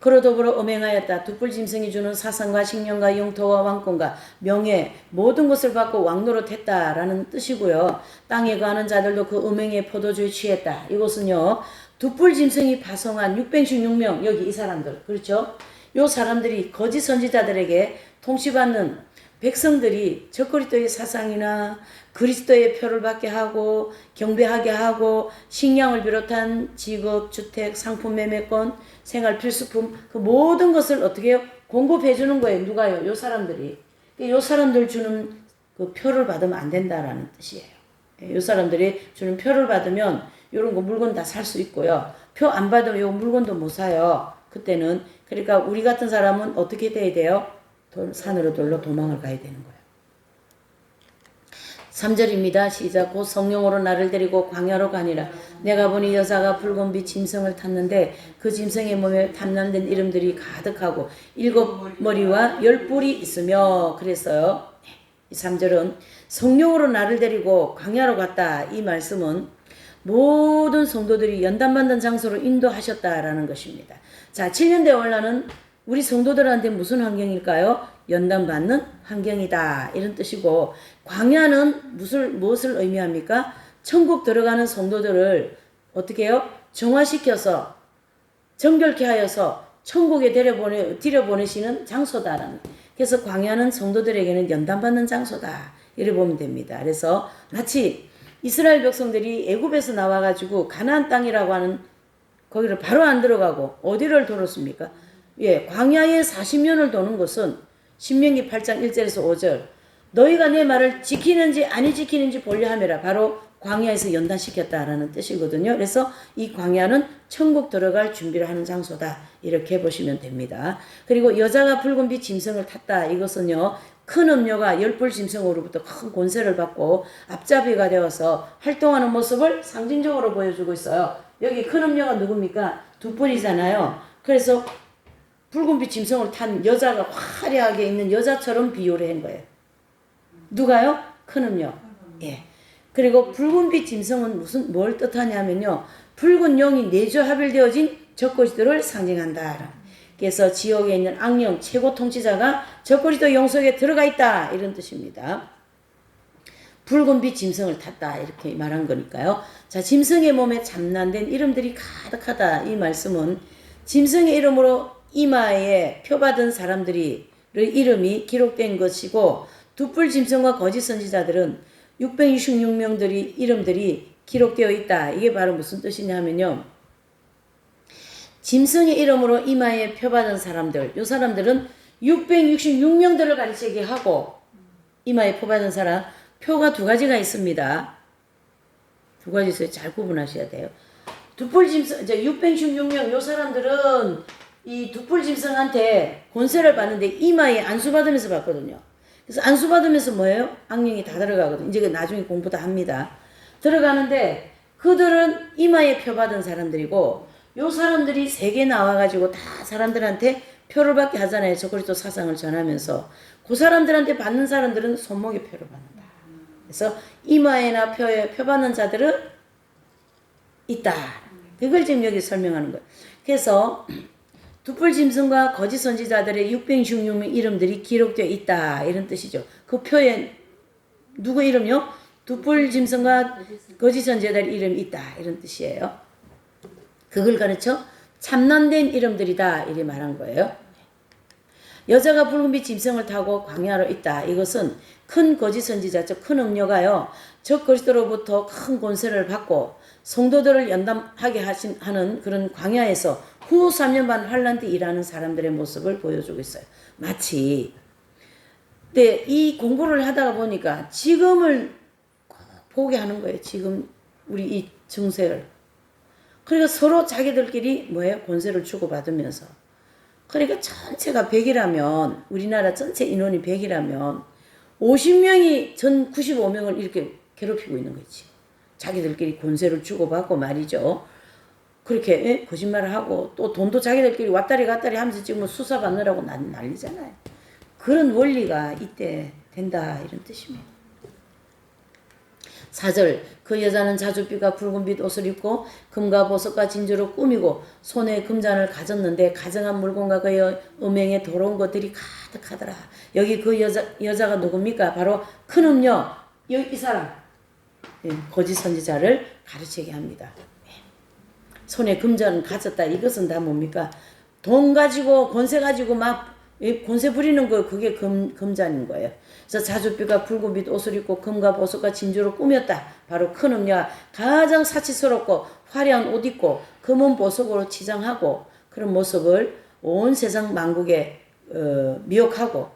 그로 더불어 음행하였다. 두 뿔 짐승이 주는 사상과 식량과 영토와 왕권과 명예 모든 것을 받고 왕노릇했다라는 뜻이고요. 땅에 거하는 자들도 그 음행의 포도주에 취했다. 이것은요. 두 뿔 짐승이 파송한 616명 여기 이 사람들 그렇죠? 요 사람들이 거짓 선지자들에게 통치받는 백성들이 적그리스도의 사상이나 그리스도의 표를 받게 하고 경배하게 하고 식량을 비롯한 직업, 주택, 상품 매매권, 생활 필수품 그 모든 것을 어떻게 해요? 공급해 주는 거예요. 누가요? 요 사람들이. 요 사람들 주는 그 표를 받으면 안 된다라는 뜻이에요. 요 사람들이 주는 표를 받으면 요런 거 물건 다 살 수 있고요. 표 안 받으면 요 물건도 못 사요. 그때는 그러니까 우리 같은 사람은 어떻게 돼야 돼요? 산으로 돌로 도망을 가야 되는 거예요. 3절입니다. 시작. 곧 성령으로 나를 데리고 광야로 가니라. 내가 보니 여자가 붉은 빛 짐승을 탔는데 그 짐승의 몸에 탐난된 이름들이 가득하고 7머리와 10뿔이 있으며 그랬어요. 이 3절은 성령으로 나를 데리고 광야로 갔다. 이 말씀은 모든 성도들이 연단받는 장소로 인도하셨다라는 것입니다. 자, 7년대 원란은 우리 성도들한테 무슨 환경일까요? 연단받는 환경이다. 이런 뜻이고 광야는 무엇을 의미합니까? 천국 들어가는 성도들을 어떻게 해요? 정화시켜서 정결케 하여서 천국에 들여보내시는 장소다라는. 그래서 광야는 성도들에게는 연단받는 장소다. 이래 보면 됩니다. 그래서 마치 이스라엘 백성들이 애굽에서 나와가지고 가나안 땅이라고 하는 거기를 바로 안 들어가고 어디를 돌았습니까? 예, 광야에 40년을 도는 것은 신명기 8장 1절에서 5절 너희가 내 말을 지키는지 아니 지키는지 보려 함이라 바로 광야에서 연단시켰다라는 뜻이거든요. 그래서 이 광야는 천국 들어갈 준비를 하는 장소다. 이렇게 보시면 됩니다. 그리고 여자가 붉은 빛 짐승을 탔다. 이것은요. 큰 음녀가 10뿔 짐승으로부터 큰 권세를 받고 앞잡이가 되어서 활동하는 모습을 상징적으로 보여주고 있어요. 여기 큰 음녀가 누굽니까? 두 뿔이잖아요. 그래서 붉은빛 짐승을 탄 여자가 화려하게 있는 여자처럼 비유를 한 거예요. 누가요? 큰 음녀. 예. 그리고 붉은빛 짐승은 뭘 뜻하냐면요. 붉은 용이 내조합일되어진 적그리스도를 상징한다. 그래서 지옥에 있는 악령 최고 통치자가 적그리스도 영 속에 들어가 있다. 이런 뜻입니다. 붉은빛 짐승을 탔다. 이렇게 말한 거니까요. 자, 짐승의 몸에 참난된 이름들이 가득하다. 이 말씀은 짐승의 이름으로 이마에 표받은 사람들의 이름이 기록된 것이고 두 뿔 짐승과 거짓 선지자들은 666명들이 이름들이 기록되어 있다. 이게 바로 무슨 뜻이냐면요. 짐승의 이름으로 이마에 표받은 사람들, 이 사람들은 666명들을 가리키게 하고 이마에 표받은 사람, 표가 두 가지가 있습니다. 두 가지 있어요. 잘 구분하셔야 돼요. 두 뿔 짐승, 이제 666명, 이 사람들은 이 두 뿔 짐승한테 권세를 받는데 이마에 안수받으면서 받거든요. 그래서 안수받으면서 뭐예요? 악령이 다 들어가거든요. 이제 나중에 공부 다 합니다. 들어가는데 그들은 이마에 표받은 사람들이고 요 사람들이 세계 나와가지고 다 사람들한테 표를 받게 하잖아요. 적그리스도 사상을 전하면서 그 사람들한테 받는 사람들은 손목에 표를 받는다. 그래서 이마에나 표에 표 받는 자들은 있다. 그걸 지금 여기 설명하는 거예요. 그래서 두뿔 짐승과 거짓 선지자들의 666명 이름들이 기록되어 있다. 이런 뜻이죠. 그 표에 누구 이름요? 두뿔 짐승과 거짓 선지자들의 이름이 있다. 이런 뜻이에요. 그걸 가르쳐 참난된 이름들이다. 이렇게 말한 거예요. 여자가 붉은빛 짐승을 타고 광야로 있다. 이것은 큰 거짓 선지자, 즉 큰 음녀가요. 적 그리스도로부터 큰 권세를 받고 성도들을 연담하게 하는 그런 광야에서 후 3년 반 환란 때 일하는 사람들의 모습을 보여주고 있어요. 마치 근데 이 공부를 하다가 보니까 지금을 보게 하는 거예요. 지금 우리 이 증세를. 그러니까 서로 자기들끼리 뭐예요? 권세를 주고받으면서. 그러니까 전체가 100이라면 우리나라 전체 인원이 100이라면 50명이 전 95명을 이렇게 괴롭히고 있는 거지. 자기들끼리 권세를 주고받고 말이죠. 그렇게 거짓말을 하고 또 돈도 자기들끼리 왔다리 갔다리 하면서 지금 수사받느라고 난리잖아요. 그런 원리가 이때 된다 이런 뜻입니다. 4절 그 여자는 자줏빛과 붉은빛 옷을 입고 금과 보석과 진주로 꾸미고 손에 금잔을 가졌는데 가정한 물건과 그의 음행에 더러운 것들이 가득하더라. 여기 그 여자가 누굽니까? 바로 큰 음녀 이 사람 거짓 선지자를 가르치게 합니다. 손에 금잔 가졌다. 이것은 다 뭡니까? 돈 가지고 권세 가지고 막 권세 부리는 거 그게 금잔인 거예요. 그래서 자줏빛과 붉은빛 옷을 입고 금과 보석과 진주로 꾸몄다. 바로 큰 음녀가 가장 사치스럽고 화려한 옷 입고 금은 보석으로 치장하고 그런 모습을 온 세상 만국에 미혹하고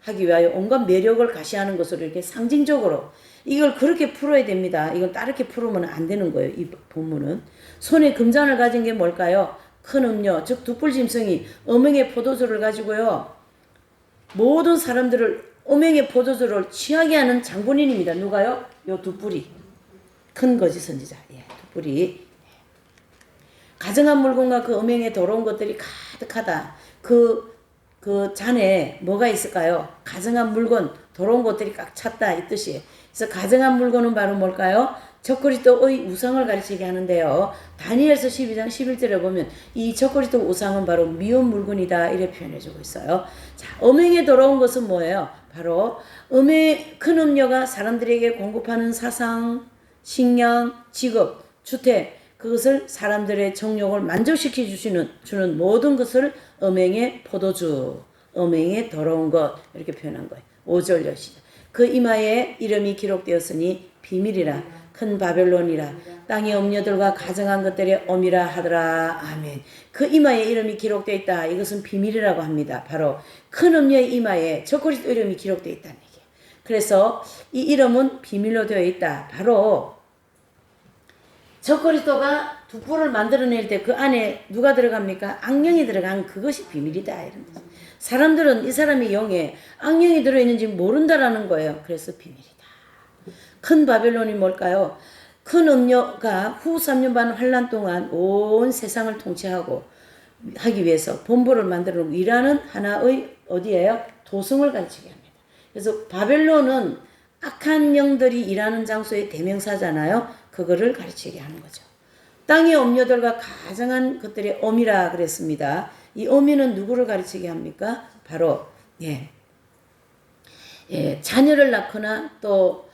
하기 위하여 온갖 매력을 가시하는 것으로 이렇게 상징적으로 이걸 그렇게 풀어야 됩니다. 이건 다르게 풀으면 안 되는 거예요. 이 본문은. 손에 금잔을 가진 게 뭘까요? 큰 음료, 즉 둑불짐승이 음행의 포도주를 가지고요. 모든 사람들을 음행의 포도주를 취하게 하는 장본인입니다. 누가요? 요 둑불이. 큰 거짓 선지자. 예, 둑불이. 가정한 물건과 그 음행에 더러운 것들이 가득하다. 그 잔에 뭐가 있을까요? 가정한 물건, 더러운 것들이 꽉 찼다. 이 뜻이에요. 그래서 가정한 물건은 바로 뭘까요? 적그리스도의 우상을 가르치게 하는데요. 다니엘서 12장 11절에 보면 이 적그리스도 우상은 바로 미운 물건이다 이렇게 표현해주고 있어요. 자, 음행에 더러운 것은 뭐예요? 바로 큰 음녀가 사람들에게 공급하는 사상, 식량, 직업, 주택 그것을 사람들의 정욕을 만족시켜 주는 모든 것을 음행의 포도주, 음행의 더러운 것 이렇게 표현한 거예요. 5절 여시죠. 그 이마에 이름이 기록되었으니 비밀이라 큰 바벨론이라 땅의 음녀들과 가정한 것들의 엄이라 하더라. 아멘. 그 이마에 이름이 기록되어 있다. 이것은 비밀이라고 합니다. 바로 큰 음녀의 이마에 적그리스도 이름이 기록되어 있다는 얘기예요. 그래서 이 이름은 비밀로 되어 있다. 바로 적그리스도가 둑불을 만들어낼 때 그 안에 누가 들어갑니까? 악령이 들어간 그것이 비밀이다. 이런 뜻. 사람들은 이 사람의 영에 악령이 들어있는지 모른다라는 거예요. 그래서 비밀이다. 큰 바벨론이 뭘까요? 큰 음녀가 후 3년 반 환란 동안 온 세상을 통치하고 하기 위해서 본부를 만들어 놓은 이라는 하나의 어디예요? 도성을 가르치게 합니다. 그래서 바벨론은 악한 영들이 일하는 장소의 대명사잖아요. 그거를 가르치게 하는 거죠. 땅의 음녀들과 가정한 것들의 어미라 그랬습니다. 이 어미는 누구를 가르치게 합니까? 바로 자녀를 낳거나 또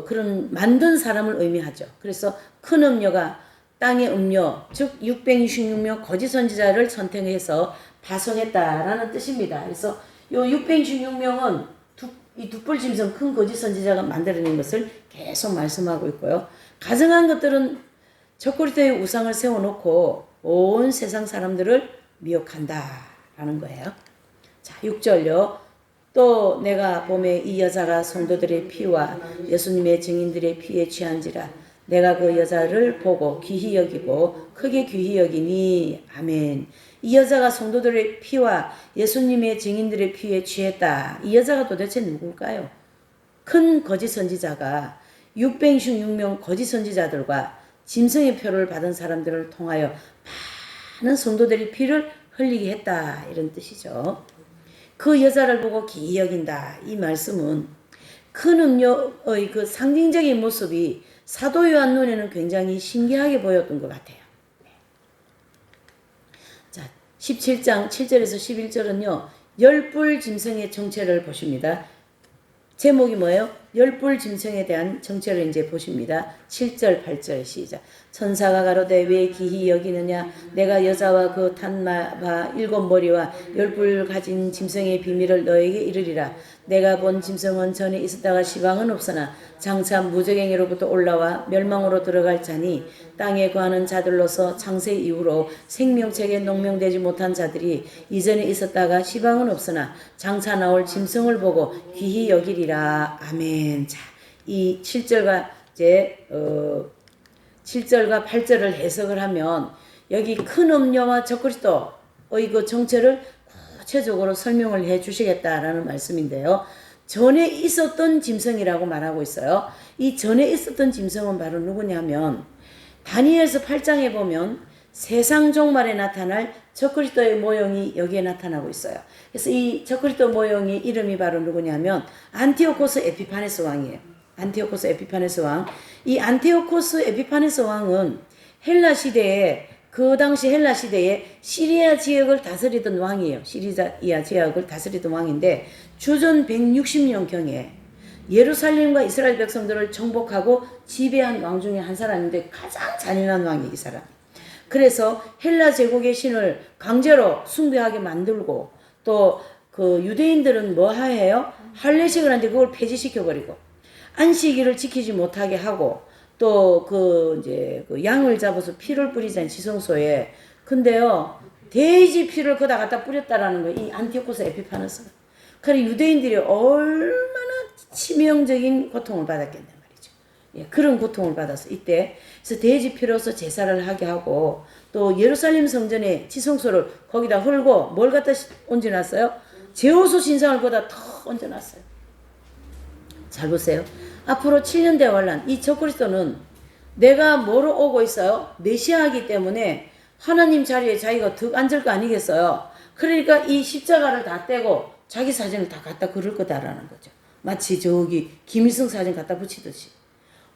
그런 만든 사람을 의미하죠. 그래서 큰 음녀가 땅의 음녀, 즉 666명 거짓 선지자를 선택해서 파송했다라는 뜻입니다. 그래서 요 666명은 이 둑불짐승 큰 거짓 선지자가 만들어낸 것을 계속 말씀하고 있고요. 가정한 것들은 적그리스도의 우상을 세워놓고 온 세상 사람들을 미혹한다라는 거예요. 자, 6절요. 또 내가 봄에 이 여자가 성도들의 피와 예수님의 증인들의 피에 취한지라 내가 그 여자를 보고 귀히 여기고 크게 귀히 여기니 아멘. 이 여자가 성도들의 피와 예수님의 증인들의 피에 취했다. 이 여자가 도대체 누굴까요? 큰 거짓 선지자가 666명 거짓 선지자들과 짐승의 표를 받은 사람들을 통하여 많은 성도들의 피를 흘리게 했다. 이런 뜻이죠. 그 여자를 보고 기이 여긴다. 이 말씀은 큰 음녀의 그 상징적인 모습이 사도 요한 눈에는 굉장히 신기하게 보였던 것 같아요. 자, 17장 7절에서 11절은요. 열불 짐승의 정체를 보십니다. 제목이 뭐예요? 열불 짐승에 대한 정체를 이제 보십니다. 7절 8절 시작. 천사가 가로되 왜 기히 여기느냐 내가 여자와 그 탄마 7머리와 열불 가진 짐승의 비밀을 너에게 이르리라. 내가 본 짐승은 전에 있었다가 시방은 없으나 장차 무적행위로부터 올라와 멸망으로 들어갈 자니 땅에 거하는 자들로서 창세 이후로 생명책에 농명되지 못한 자들이 이전에 있었다가 시방은 없으나 장차 나올 짐승을 보고 귀히 여기리라. 아멘. 자, 이 7절과 이제 7절과 8절을 해석을 하면 여기 큰 음녀와 적그리스도의 그 정체를 구체적으로 설명을 해 주시겠다라는 말씀인데요. 전에 있었던 짐승이라고 말하고 있어요. 이 전에 있었던 짐승은 바로 누구냐면 다니엘서 8장에 보면 세상 종말에 나타날 적그리스도의 모형이 여기에 나타나고 있어요. 그래서 이 적그리스도 모형의 이름이 바로 누구냐면 안티오코스 에피파네스 왕이에요. 안티오코스 에피파네스 왕. 이 안티오코스 에피파네스 왕은 헬라 시대에 그 당시 헬라 시대에 시리아 지역을 다스리던 왕이에요. 시리아 지역을 다스리던 왕인데 주전 160년경에 예루살렘과 이스라엘 백성들을 정복하고 지배한 왕 중에 한 사람인데 가장 잔인한 왕이 이 사람. 그래서 헬라 제국의 신을 강제로 숭배하게 만들고 또 그 유대인들은 뭐 해요? 할례식을 하는데 그걸 폐지시켜버리고 안식일을 지키지 못하게 하고 또 그 이제 그 양을 잡아서 피를 뿌리잖아요. 지성소에. 근데요 돼지 피를 거다 갖다 뿌렸다라는 거예요. 이 안티오코스 에피파네스가. 그래 유대인들이 얼마나 치명적인 고통을 받았겠단 말이죠. 예, 그런 고통을 받아서 이때 그래서 돼지 피로서 제사를 하게 하고 또 예루살렘 성전에 지성소를 거기다 헐고 뭘 갖다 얹어놨어요? 제호수 신상을 거기다 턱 얹어놨어요. 잘 보세요. 앞으로 7년 대환란 이 적그리스도는 내가 뭐로 오고 있어요? 메시아이기 때문에 하나님 자리에 자기가 득 앉을 거 아니겠어요? 그러니까 이 십자가를 다 떼고 자기 사진을 다 갖다 그릴 거다라는 거죠. 마치 저기 김일성 사진 갖다 붙이듯이.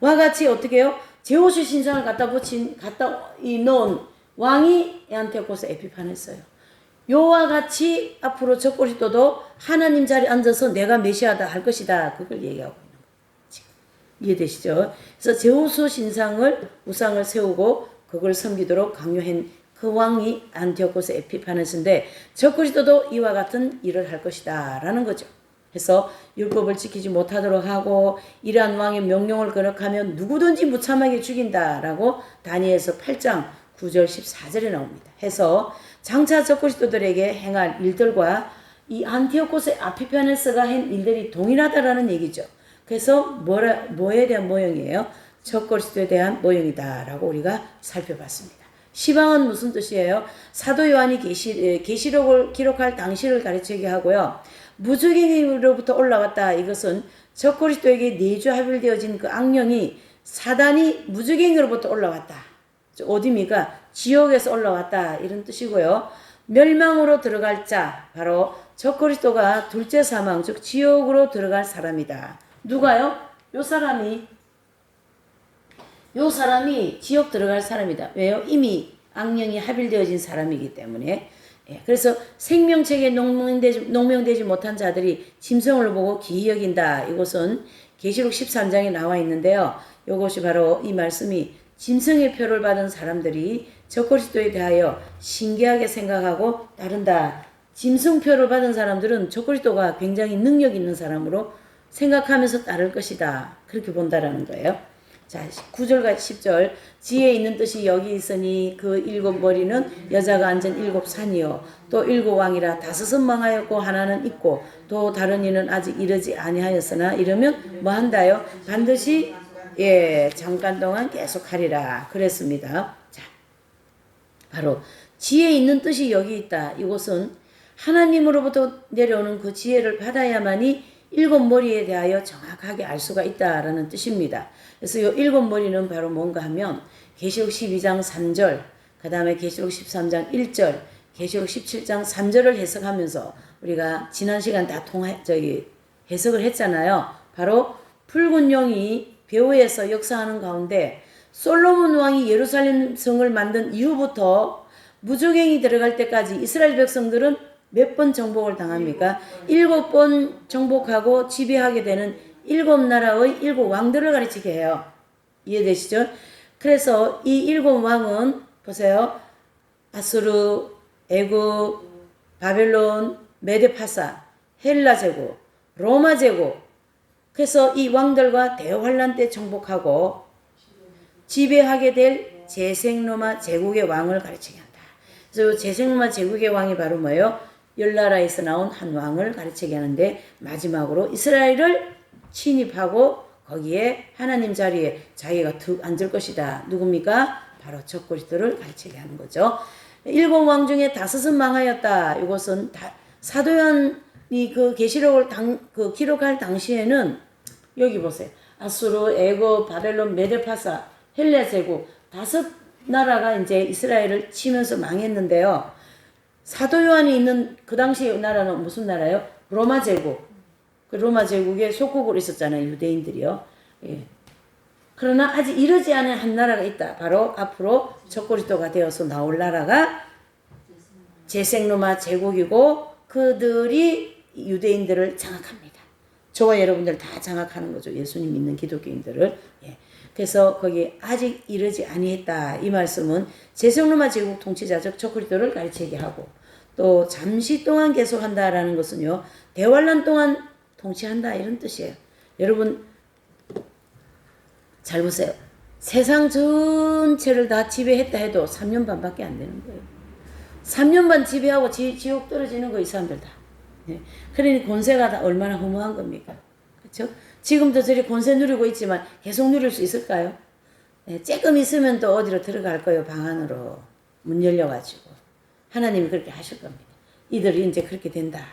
와 같이 어떻게 해요? 제호수 신상을 갖다 넣은 왕이 안티오코스 에피파네스예요. 요와 같이 앞으로 적그리스도도 하나님 자리에 앉아서 내가 메시아다 할 것이다. 그걸 얘기하고 있는 거예요. 이해되시죠? 그래서 제호수 신상을 우상을 세우고 그걸 섬기도록 강요한 그 왕이 안티오코스 에피파네스인데 적그리스도도 이와 같은 일을 할 것이다 라는 거죠. 그래서 율법을 지키지 못하도록 하고 이러한 왕의 명령을 거역하면 누구든지 무참하게 죽인다라고 다니엘서 8장 9절 14절에 나옵니다. 해서 장차 적그리스도들에게 행할 일들과 이 안티오코스 에피파네스가 한 일들이 동일하다라는 얘기죠. 그래서 뭐에 대한 모형이에요? 적그리스도에 대한 모형이다라고 우리가 살펴봤습니다. 시방은 무슨 뜻이에요? 사도 요한이 계시록을 기록할 당시를 가르치게 하고요. 무주갱이로부터 올라왔다. 이것은 적그리스도에게 내주합일되어진 그 악령이 사단이 무주갱이로부터 올라왔다. 어디입니까? 지옥에서 올라왔다. 이런 뜻이고요. 멸망으로 들어갈 자, 바로 적그리스도가 둘째 사망, 즉 지옥으로 들어갈 사람이다. 누가요? 요 사람이 지옥 들어갈 사람이다. 왜요? 이미 악령이 합일되어진 사람이기 때문에. 예, 그래서 생명책에 농명되지 못한 자들이 짐승을 보고 기이 여긴다. 이것은 계시록 13장에 나와 있는데요. 이것이 바로 이 말씀이 짐승의 표를 받은 사람들이 적그리스도에 대하여 신기하게 생각하고 따른다. 짐승표를 받은 사람들은 적그리스도가 굉장히 능력 있는 사람으로 생각하면서 따를 것이다. 그렇게 본다라는 거예요. 자, 9절과 10절. 지혜에 있는 뜻이 여기 있으니 그 일곱 머리는 여자가 앉은 일곱 산이요 또 일곱 왕이라 다섯은 망하였고 하나는 있고 또 다른 이는 아직 이르지 아니하였으나 이러면 뭐 한다요? 반드시 잠깐 동안 계속 하리라 그랬습니다. 자, 바로 지혜 있는 뜻이 여기 있다. 이것은 하나님으로부터 내려오는 그 지혜를 받아야만이 일곱 머리에 대하여 정확하게 알 수가 있다라는 뜻입니다. 그래서 이 일곱 머리는 바로 뭔가 하면 계시록 12장 3절, 그 다음에 계시록 13장 1절, 계시록 17장 3절을 해석하면서 우리가 지난 시간 다 해석을 했잖아요. 바로 붉은 용이 배후에서 역사하는 가운데 솔로몬 왕이 예루살렘 성을 만든 이후부터 무저갱이 들어갈 때까지 이스라엘 백성들은 몇 번 정복을 당합니까? 7번 정복하고 지배하게 되는 7나라의 7왕들을 가르치게 해요. 이해되시죠? 그래서 이 7왕은 보세요. 아수르, 애굽, 바벨론, 메데파사, 헬라 제국, 로마 제국. 그래서 이 왕들과 대환란 때 정복하고 지배하게 될 제생로마 제국의 왕을 가르치게 한다. 그래서 제생로마 제국의 왕이 바로 뭐예요? 10나라에서 나온 한 왕을 가르치게 하는데 마지막으로 이스라엘을 침입하고 거기에 하나님 자리에 자기가 득 앉을 것이다. 누굽니까? 바로 적그리스도를 가르치게 하는 거죠. 7왕 중에 5은 망하였다. 이것은 사도 요한이 그 계시록을 기록할 당시에는 여기 보세요. 아수르, 애굽, 바벨론, 메데파사, 헬라 제국 5나라가 이제 이스라엘을 치면서 망했는데요. 사도 요한이 있는 그 당시 나라는 무슨 나라예요? 로마 제국. 그 로마 제국의 속국으로 있었잖아요. 유대인들이요. 예. 그러나 아직 이르지 않은 한 나라가 있다. 바로 앞으로 첫 그리스도가 되어서 나올 나라가 제생로마 제국이고 그들이 유대인들을 장악합니다. 저와 여러분들 다 장악하는 거죠. 예수님 믿는 기독교인들을. 예. 그래서 거기 아직 이르지 아니했다. 이 말씀은 제생로마 제국 통치자적 첫 그리스도를 가르치게 하고 또 잠시 동안 계속한다라는 것은요. 대환란 동안 통치한다 이런 뜻이에요. 여러분 잘 보세요. 세상 전체를 다 지배했다 해도 3년 반밖에 안 되는 거예요. 3년 반 지배하고 지옥 떨어지는 거 이 사람들 다. 예. 그러니 권세가 다 얼마나 허무한 겁니까? 그렇죠? 지금도 저리 권세 누리고 있지만 계속 누릴 수 있을까요? 예. 조금 있으면 또 어디로 들어갈 거예요. 방 안으로 문 열려가지고. 하나님이 그렇게 하실 겁니다. 이들이 이제 그렇게 된다.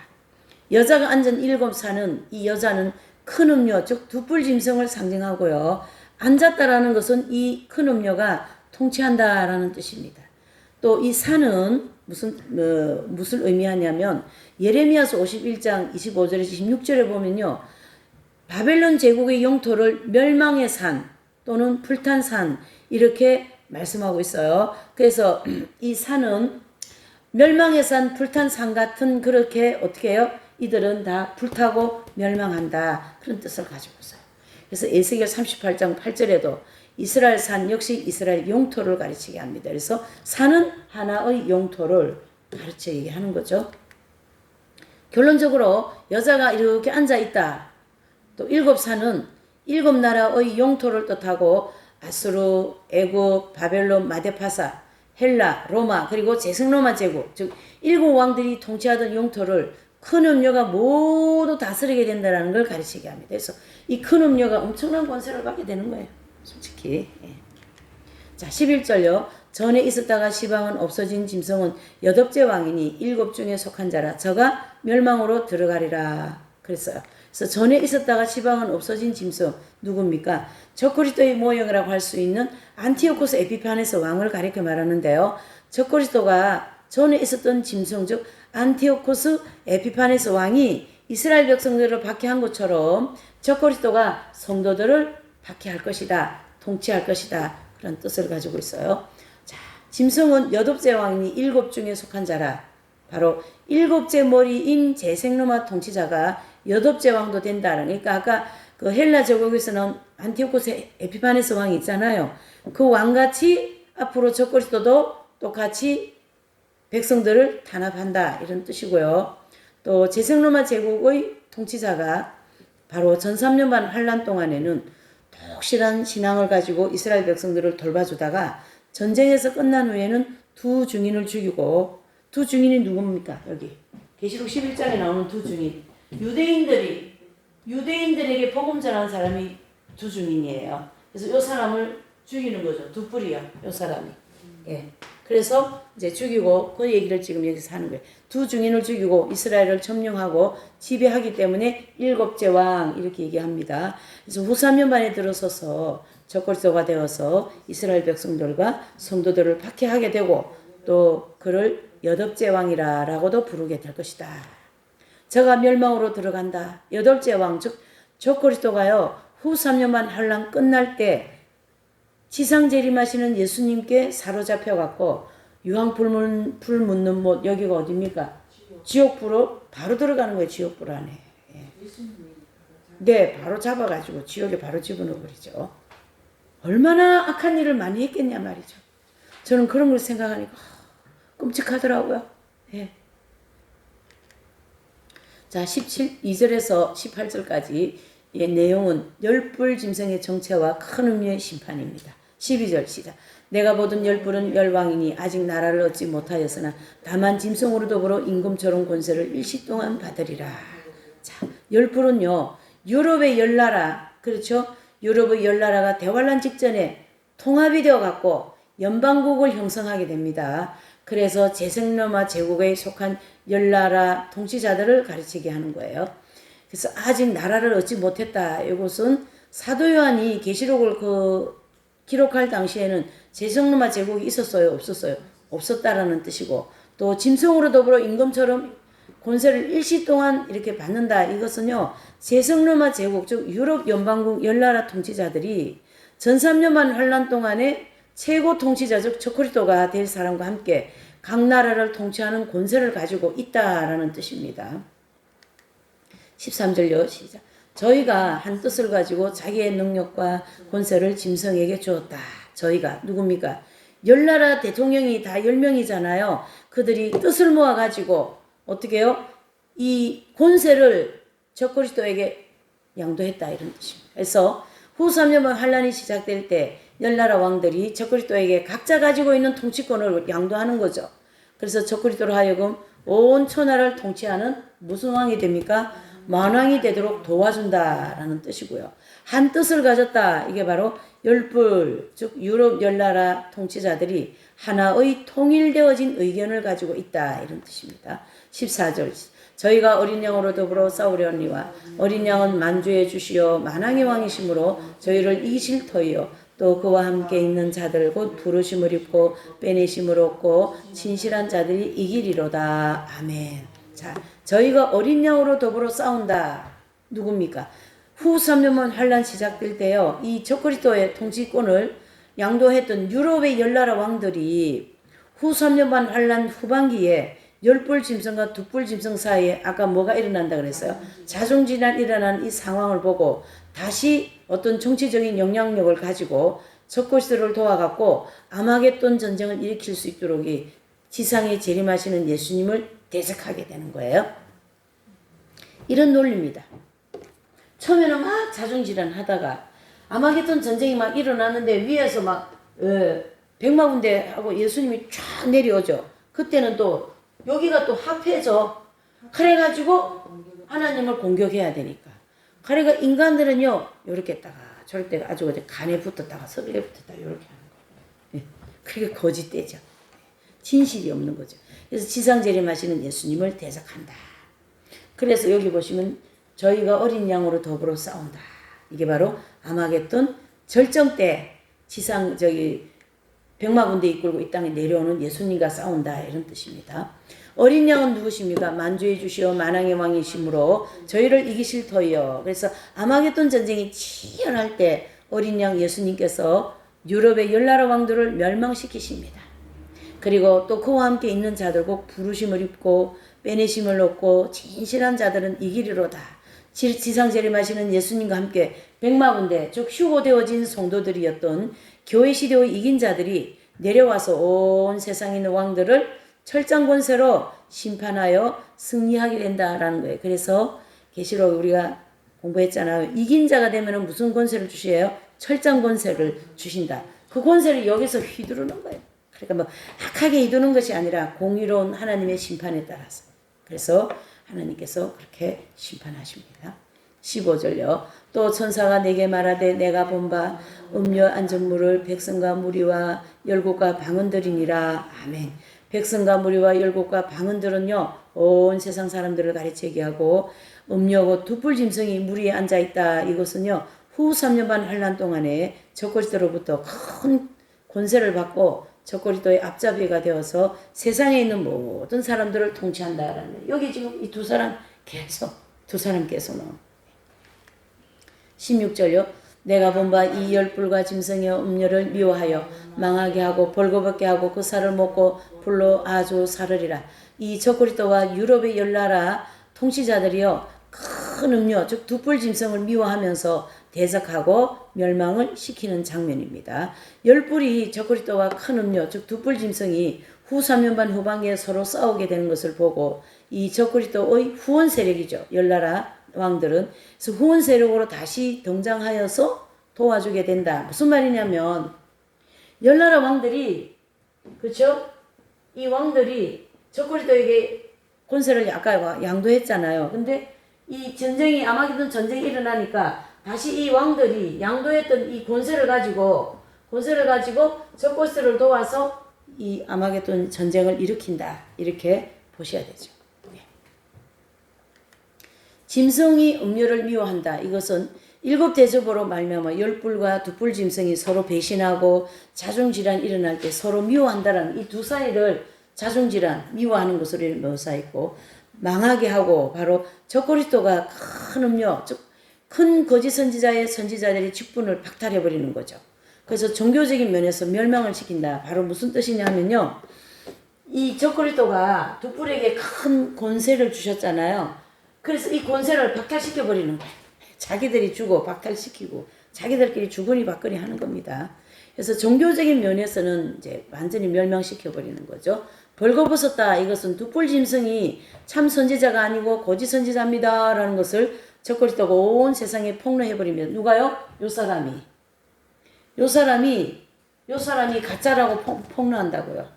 여자가 앉은 7산은 이 여자는 큰 음료 즉 두뿔 짐승을 상징하고요. 앉았다라는 것은 이 큰 음료가 통치한다라는 뜻입니다. 또 이 산은 무슨 의미하냐면 예레미야서 51장 25절에서 16절에 보면요. 바벨론 제국의 영토를 멸망의 산 또는 불탄 산 이렇게 말씀하고 있어요. 그래서 이 산은 멸망의 산, 불탄 산 같은 그렇게 어떻게 해요? 이들은 다 불타고 멸망한다. 그런 뜻을 가지고 있어요. 그래서 에스겔 38장 8절에도 이스라엘 산 역시 이스라엘 영토를 가르치게 합니다. 그래서 산은 하나의 영토를 가르치게 하는 거죠. 결론적으로 여자가 이렇게 앉아 있다. 또 7산은 7나라의 영토를 뜻하고 아수르, 애굽, 바벨론, 마데파사, 헬라, 로마 그리고 제승로마 제국 즉 7왕들이 통치하던 영토를 큰 음료가 모두 다스리게 된다는 걸 가르치게 합니다. 그래서 이 큰 음료가 엄청난 권세를 받게 되는 거예요. 솔직히. 예. 자 11절요. 전에 있었다가 시방은 없어진 짐승은 여덟째 왕이니 7 중에 속한 자라 저가 멸망으로 들어가리라 그랬어요. 그래서 전에 있었다가 시방은 없어진 짐승 누굽니까? 적그리스도의 모형이라고 할 수 있는 안티오코스 에피파네스 왕을 가리켜 말하는데요. 적그리스도가 전에 있었던 짐승 즉 안티오코스 에피파네스 왕이 이스라엘 백성들을 박해한 것처럼 적그리스도가 성도들을 박해할 것이다. 통치할 것이다. 그런 뜻을 가지고 있어요. 자, 짐승은 여덟째 왕이니 7 중에 속한 자라. 바로 7째 머리인 제생로마 통치자가 8째 왕도 된다. 그러니까 아까 그 헬라 제국에서는 안티오코스 에피파네스 왕이 있잖아요. 그 왕같이 앞으로 적그리스도도 똑같이 백성들을 탄압한다. 이런 뜻이고요. 또 제생로마 제국의 통치자가 바로 전 3년 반 환란 동안에는 독실한 신앙을 가지고 이스라엘 백성들을 돌봐주다가 전쟁에서 끝난 후에는 두 증인을 죽이고 두 증인이 누굽니까? 여기 계시록 11장에 나오는 두 증인 유대인들에게 복음 전하는 사람이 두 증인이에요. 그래서 이 사람을 죽이는 거죠. 두 뿔이요. 이 사람이. 예. 그래서 이제 죽이고 그 얘기를 지금 여기서 하는 거예요. 두 증인을 죽이고 이스라엘을 점령하고 지배하기 때문에 7째 왕 이렇게 얘기합니다. 그래서 후 3년 반에 들어서서 적그리스도가 되어서 이스라엘 백성들과 성도들을 박해하게 되고 또 그를 8째 왕이라고도 부르게 될 것이다. 저가 멸망으로 들어간다. 8째 왕 즉 적그리스도가요. 후 3년 반 환란 끝날 때 지상 재림하시는 예수님께 사로잡혀 갖고 유황 불 묻는 못 여기가 어디입니까? 지옥불로 바로 들어가는 거예요. 지옥불 안에. 예. 네, 바로 잡아가지고 지옥에 바로 집어넣어 버리죠. 얼마나 악한 일을 많이 했겠냐 말이죠. 저는 그런 걸 생각하니까 끔찍하더라고요. 예. 자, 2절에서 18절까지 이 내용은 10뿔 짐승의 정체와 큰 음료의 심판입니다. 12절 시작. 내가 보던 10뿔은 열왕이니 아직 나라를 얻지 못하였으나 다만 짐승으로 더불어 임금처럼 권세를 일시 동안 받으리라. 자, 10뿔은요. 유럽의 10나라 그렇죠? 유럽의 10나라가 대환란 직전에 통합이 되어 갖고 연방국을 형성하게 됩니다. 그래서 제생로마 제국에 속한 10나라 통치자들을 가르치게 하는 거예요. 그래서 아직 나라를 얻지 못했다. 이것은 사도 요한이 계시록을 기록할 당시에는 제생로마 제국이 있었어요? 없었어요? 없었다라는 뜻이고 또 짐승으로 더불어 임금처럼 권세를 일시 동안 이렇게 받는다. 이것은요, 제성로마 제국, 즉 유럽 연방국 열나라 통치자들이 전3년만 환란 동안에 최고 통치자, 즉 저그리스도가 될 사람과 함께 각 나라를 통치하는 권세를 가지고 있다라는 뜻입니다. 13절요, 시작. 저희가 한 뜻을 가지고 자기의 능력과 권세를 짐승에게 주었다. 저희가 누굽니까? 열나라 대통령이 다 10명이잖아요. 그들이 뜻을 모아가지고 어떻게 해요? 이 권세를 적그리스도에게 양도했다 이런 뜻입니다. 그래서 후 3년만 환란이 시작될 때 열나라 왕들이 적그리스도에게 각자 가지고 있는 통치권을 양도하는 거죠. 그래서 적그리스도로 하여금 온 천하를 통치하는 무슨 왕이 됩니까? 만왕이 되도록 도와준다라는 뜻이고요. 한 뜻을 가졌다. 이게 바로 열불, 즉 유럽 열나라 통치자들이 하나의 통일되어진 의견을 가지고 있다. 이런 뜻입니다. 14절. 저희가 어린 양으로 더불어 싸우려니와 어린 양은 만주해 주시어 만왕의 왕이심으로 저희를 이기실 터이요. 또 그와 함께 있는 자들 곧 부르심을 입고 빼내심을 얻고 진실한 자들이 이기리로다. 아멘. 자, 저희가 어린 양으로 더불어 싸운다. 누굽니까? 후 3년만 환란 시작될 때요. 이 적그리스도의 통치권을 양도했던 유럽의 열나라 왕들이 후 3년만 환란 후반기에 열불 짐승과 두뿔 짐승 사이에 아까 뭐가 일어난다 그랬어요? 자중질환 일어난 이 상황을 보고 다시 어떤 정치적인 영향력을 가지고 적그리스도를 도와갖고 아마겟돈 전쟁을 일으킬 수 있도록 이 지상에 재림하시는 예수님을 대적하게 되는 거예요. 이런 논리입니다. 처음에는 막 자중질환 하다가 아마겟돈 전쟁이 막 일어나는데 위에서 막 백마군대하고 예수님이 쫙 내려오죠. 그때는 또 여기가 또 합해져. 그래가지고 하나님을 공격해야 되니까. 그러니까 인간들은요 요렇게 했다가 저렇게 아주 어디 간에 붙었다가 서글에 붙었다가 요렇게 하는 거예요. 그게 거짓되죠. 진실이 없는 거죠. 그래서 지상재림하시는 예수님을 대적한다. 그래서 여기 보시면 저희가 어린 양으로 더불어 싸운다. 이게 바로 아마겟돈 절정 때 지상 백마군대 이끌고 이 땅에 내려오는 예수님과 싸운다 이런 뜻입니다. 어린 양은 누구십니까? 만주해 주시어 만왕의 왕이심으로 저희를 이기실 터이요. 그래서 아마겟돈 전쟁이 치열할 때 어린 양 예수님께서 유럽의 열나라 왕들을 멸망시키십니다. 그리고 또 그와 함께 있는 자들 곧 부르심을 입고 빼내심을 얻고 진실한 자들은 이기리로다. 지상 재림하시는 예수님과 함께 백마군대 즉 휴고되어진 성도들이었던 교회 시대의 이긴 자들이 내려와서 온 세상에 있는 왕들을 철장 권세로 심판하여 승리하게 된다라는 거예요. 그래서 계시록 우리가 공부했잖아요. 이긴 자가 되면 무슨 권세를 주시에요? 철장 권세를 주신다. 그 권세를 여기서 휘두르는 거예요. 그러니까 뭐 악하게 휘두르는 것이 아니라 공의로운 하나님의 심판에 따라서. 그래서 하나님께서 그렇게 심판하십니다. 15절요. 또 천사가 내게 말하되 내가 본 바 음료 안전물을 백성과 무리와 열국과 방언들이니라. 아멘. 백성과 무리와 열국과 방언들은요 온 세상 사람들을 가르치게 하고 음료고 두뿔 짐승이 무리에 앉아있다. 이것은요 후 3년반 환란 동안에 적그리스도로부터 큰 권세를 받고 적그리스도의 앞잡이가 되어서 세상에 있는 모든 사람들을 통치한다라는 여기 지금 이 두 사람 계속 나옵니다. 16절요. 내가 본 바 이 열불과 짐승의 음료를 미워하여 망하게 하고 벌거벗게 하고 그 살을 먹고 불로 아주 사르리라. 이 적그리스도와 유럽의 열나라 통치자들이요 큰 음료 즉 두뿔 짐승을 미워하면서 대적하고 멸망을 시키는 장면입니다. 열뿔이 적그리스도와 큰 음료 즉 두뿔 짐승이 후 3년반 후반기에 서로 싸우게 되는 것을 보고 이 적그리스도의 후원 세력이죠. 열나라 왕들은 그래서 후원 세력으로 다시 등장하여서 도와주게 된다. 무슨 말이냐면 열나라 왕들이 그렇죠? 이 왕들이 적그리스도에게 권세를 아까 양도했잖아요. 근데 이 전쟁이 아마겟돈 전쟁이 일어나니까 다시 이 왕들이 양도했던 이 권세를 가지고 적그리스도를 도와서 이 아마겟돈 전쟁을 일으킨다. 이렇게 보셔야 되죠. 짐승이 음료를 미워한다. 이것은 일곱 대접으로 말미암아 열뿔과 두뿔 짐승이 서로 배신하고 자중질환 일어날 때 서로 미워한다라는 이 두 사이를 자중질환 미워하는 것으로 묘사했고 망하게 하고 바로 적그리스도가 큰 음료, 즉 큰 거짓 선지자의 선지자들의 직분을 박탈해 버리는 거죠. 그래서 종교적인 면에서 멸망을 시킨다. 바로 무슨 뜻이냐 하면요. 이 적그리스도가 둑불에게 큰 권세를 주셨잖아요. 그래서 이 권세를 박탈시켜 버리는 거예요. 자기들이 주고 박탈시키고 자기들끼리 주거니 받거니 하는 겁니다. 그래서 종교적인 면에서는 이제 완전히 멸망시켜 버리는 거죠. 벌거벗었다. 이것은 둑불 짐승이 참 선지자가 아니고 거짓 선지자입니다라는 것을 적그리스도가 온 세상에 폭로해 버리면 누가요? 요 사람이 가짜라고 폭로한다고요.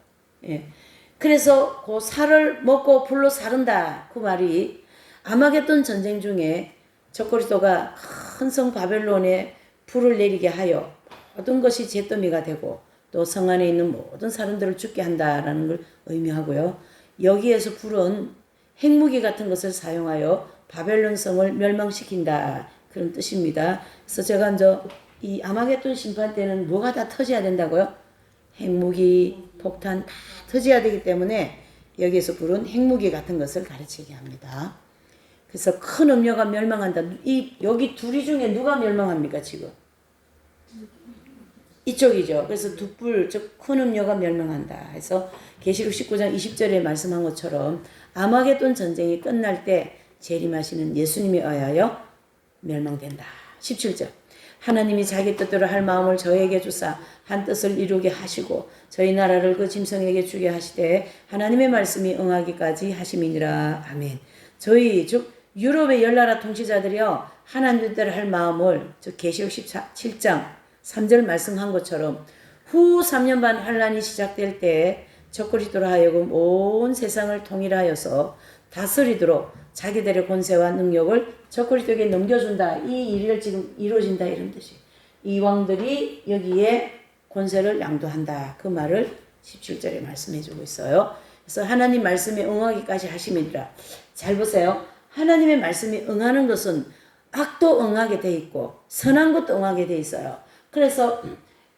예. 그래서 그 살을 먹고 불로 사른다. 그 말이 아마겟돈 전쟁 중에 적그리스도가 큰 성 바벨론에 불을 내리게 하여 모든 것이 잿더미가 되고 또 성 안에 있는 모든 사람들을 죽게 한다라는 걸 의미하고요. 여기에서 불은 핵무기 같은 것을 사용하여 바벨론 성을 멸망시킨다. 그런 뜻입니다. 그래서 제가 이제 이 아마겟돈 심판 때는 뭐가 다 터져야 된다고요? 핵무기, 폭탄 다 터져야 되기 때문에 여기에서 불은 핵무기 같은 것을 가르치게 합니다. 그래서 큰 음료가 멸망한다. 여기 둘이 중에 누가 멸망합니까 지금? 이쪽이죠. 그래서 둑불 즉 큰 음료가 멸망한다. 해서 계시록 19장 20절에 말씀한 것처럼 아마겟돈 전쟁이 끝날 때 재림하시는 예수님에 의하여 멸망된다. 17절 하나님이 자기 뜻대로 할 마음을 저에게 주사 한 뜻을 이루게 하시고 저희 나라를 그 짐승에게 주게 하시되 하나님의 말씀이 응하기까지 하심이니라. 아멘. 저희 즉 유럽의 열나라 통치자들이요 하나님 뜻대로 할 마음을 즉 계시록 17장 3절 말씀한 것처럼 후 3년 반 환란이 시작될 때 적그리스도로 하여금 온 세상을 통일하여서 다스리도록 자기들의 권세와 능력을 적그리스도에게 넘겨준다. 이 일을 지금 이루어진다 이런 뜻이. 이 왕들이 여기에 권세를 양도한다. 그 말을 17절에 말씀해주고 있어요. 그래서 하나님 말씀에 응하기까지 하심이니라. 잘 보세요. 하나님의 말씀에 응하는 것은 악도 응하게 돼 있고 선한 것도 응하게 돼 있어요. 그래서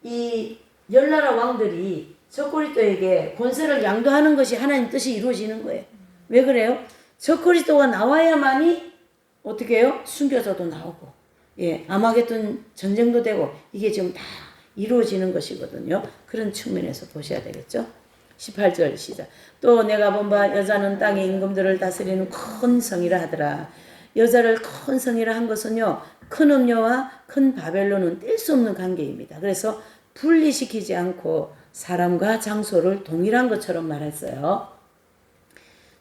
이 열나라 왕들이 적그리스도에게 권세를 양도하는 것이 하나님 뜻이 이루어지는 거예요. 왜 그래요? 적그리스도가 나와야만이 어떻게 해요? 순교자도 나오고 아마겟돈 전쟁도 되고 이게 지금 다 이루어지는 것이거든요. 그런 측면에서 보셔야 되겠죠. 18절 시작. 또 내가 본 바 여자는 땅의 임금들을 다스리는 큰 성이라 하더라. 여자를 큰 성이라 한 것은요. 큰 음녀와 큰 바벨론은 뗄 수 없는 관계입니다. 그래서 분리시키지 않고 사람과 장소를 동일한 것처럼 말했어요.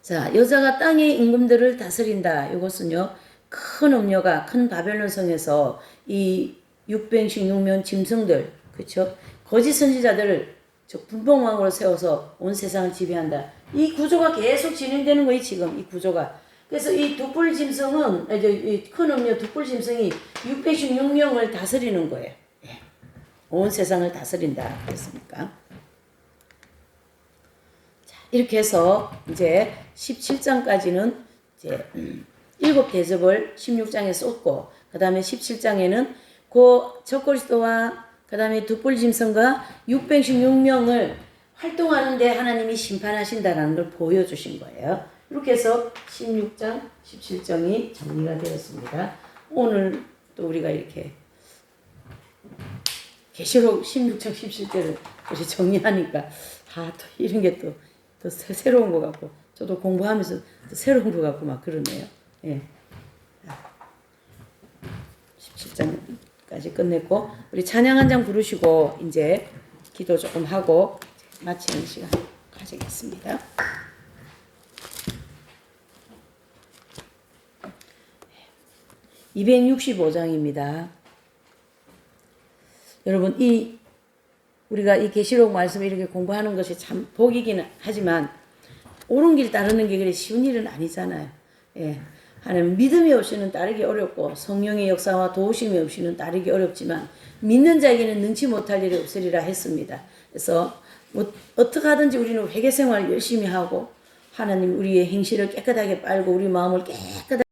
자, 여자가 땅의 임금들을 다스린다. 이것은요. 큰 음녀가 큰 바벨론 성에서 이 616명 짐승들, 그렇죠? 거짓 선지자들을 분봉왕으로 세워서 온 세상을 지배한다. 이 구조가 계속 진행되는 거예요, 지금 이 구조가. 그래서 이 둑불 짐승은, 이 큰 음녀 둑불 짐승이 616명을 다스리는 거예요. 예. 온 세상을 다스린다. 그랬습니까? 자, 이렇게 해서 이제 17장까지는 이제 7 대접을 16장에 쏟고, 그 다음에 17장에는 그 적그리스도와 그 다음에 둑불 짐승과 616명을 활동하는데 하나님이 심판하신다라는 걸 보여주신 거예요. 이렇게 해서 16장, 17장이 정리가 되었습니다. 오늘 또 우리가 이렇게 계시록 16장, 17절을 이렇게 정리하니까 또 이런 게 또 새로운 것 같고 저도 공부하면서 또 새로운 것 같고 막 그러네요. 예. 17장까지 끝냈고 우리 찬양 한 장 부르시고 이제 기도 조금 하고 마치는 시간 가지겠습니다. 네. 265장입니다. 여러분 우리가 이 계시록 말씀을 이렇게 공부하는 것이 참 복이기는 하지만 옳은 길 따르는 게 그리 쉬운 일은 아니잖아요. 예. 하나님 믿음이 없이는 따르기 어렵고 성령의 역사와 도우심이 없이는 따르기 어렵지만 믿는 자에게는 능치 못할 일이 없으리라 했습니다. 그래서 어떻게 하든지 우리는 회개생활 열심히 하고 하나님 우리의 행실을 깨끗하게 빨고 우리 마음을 깨끗하게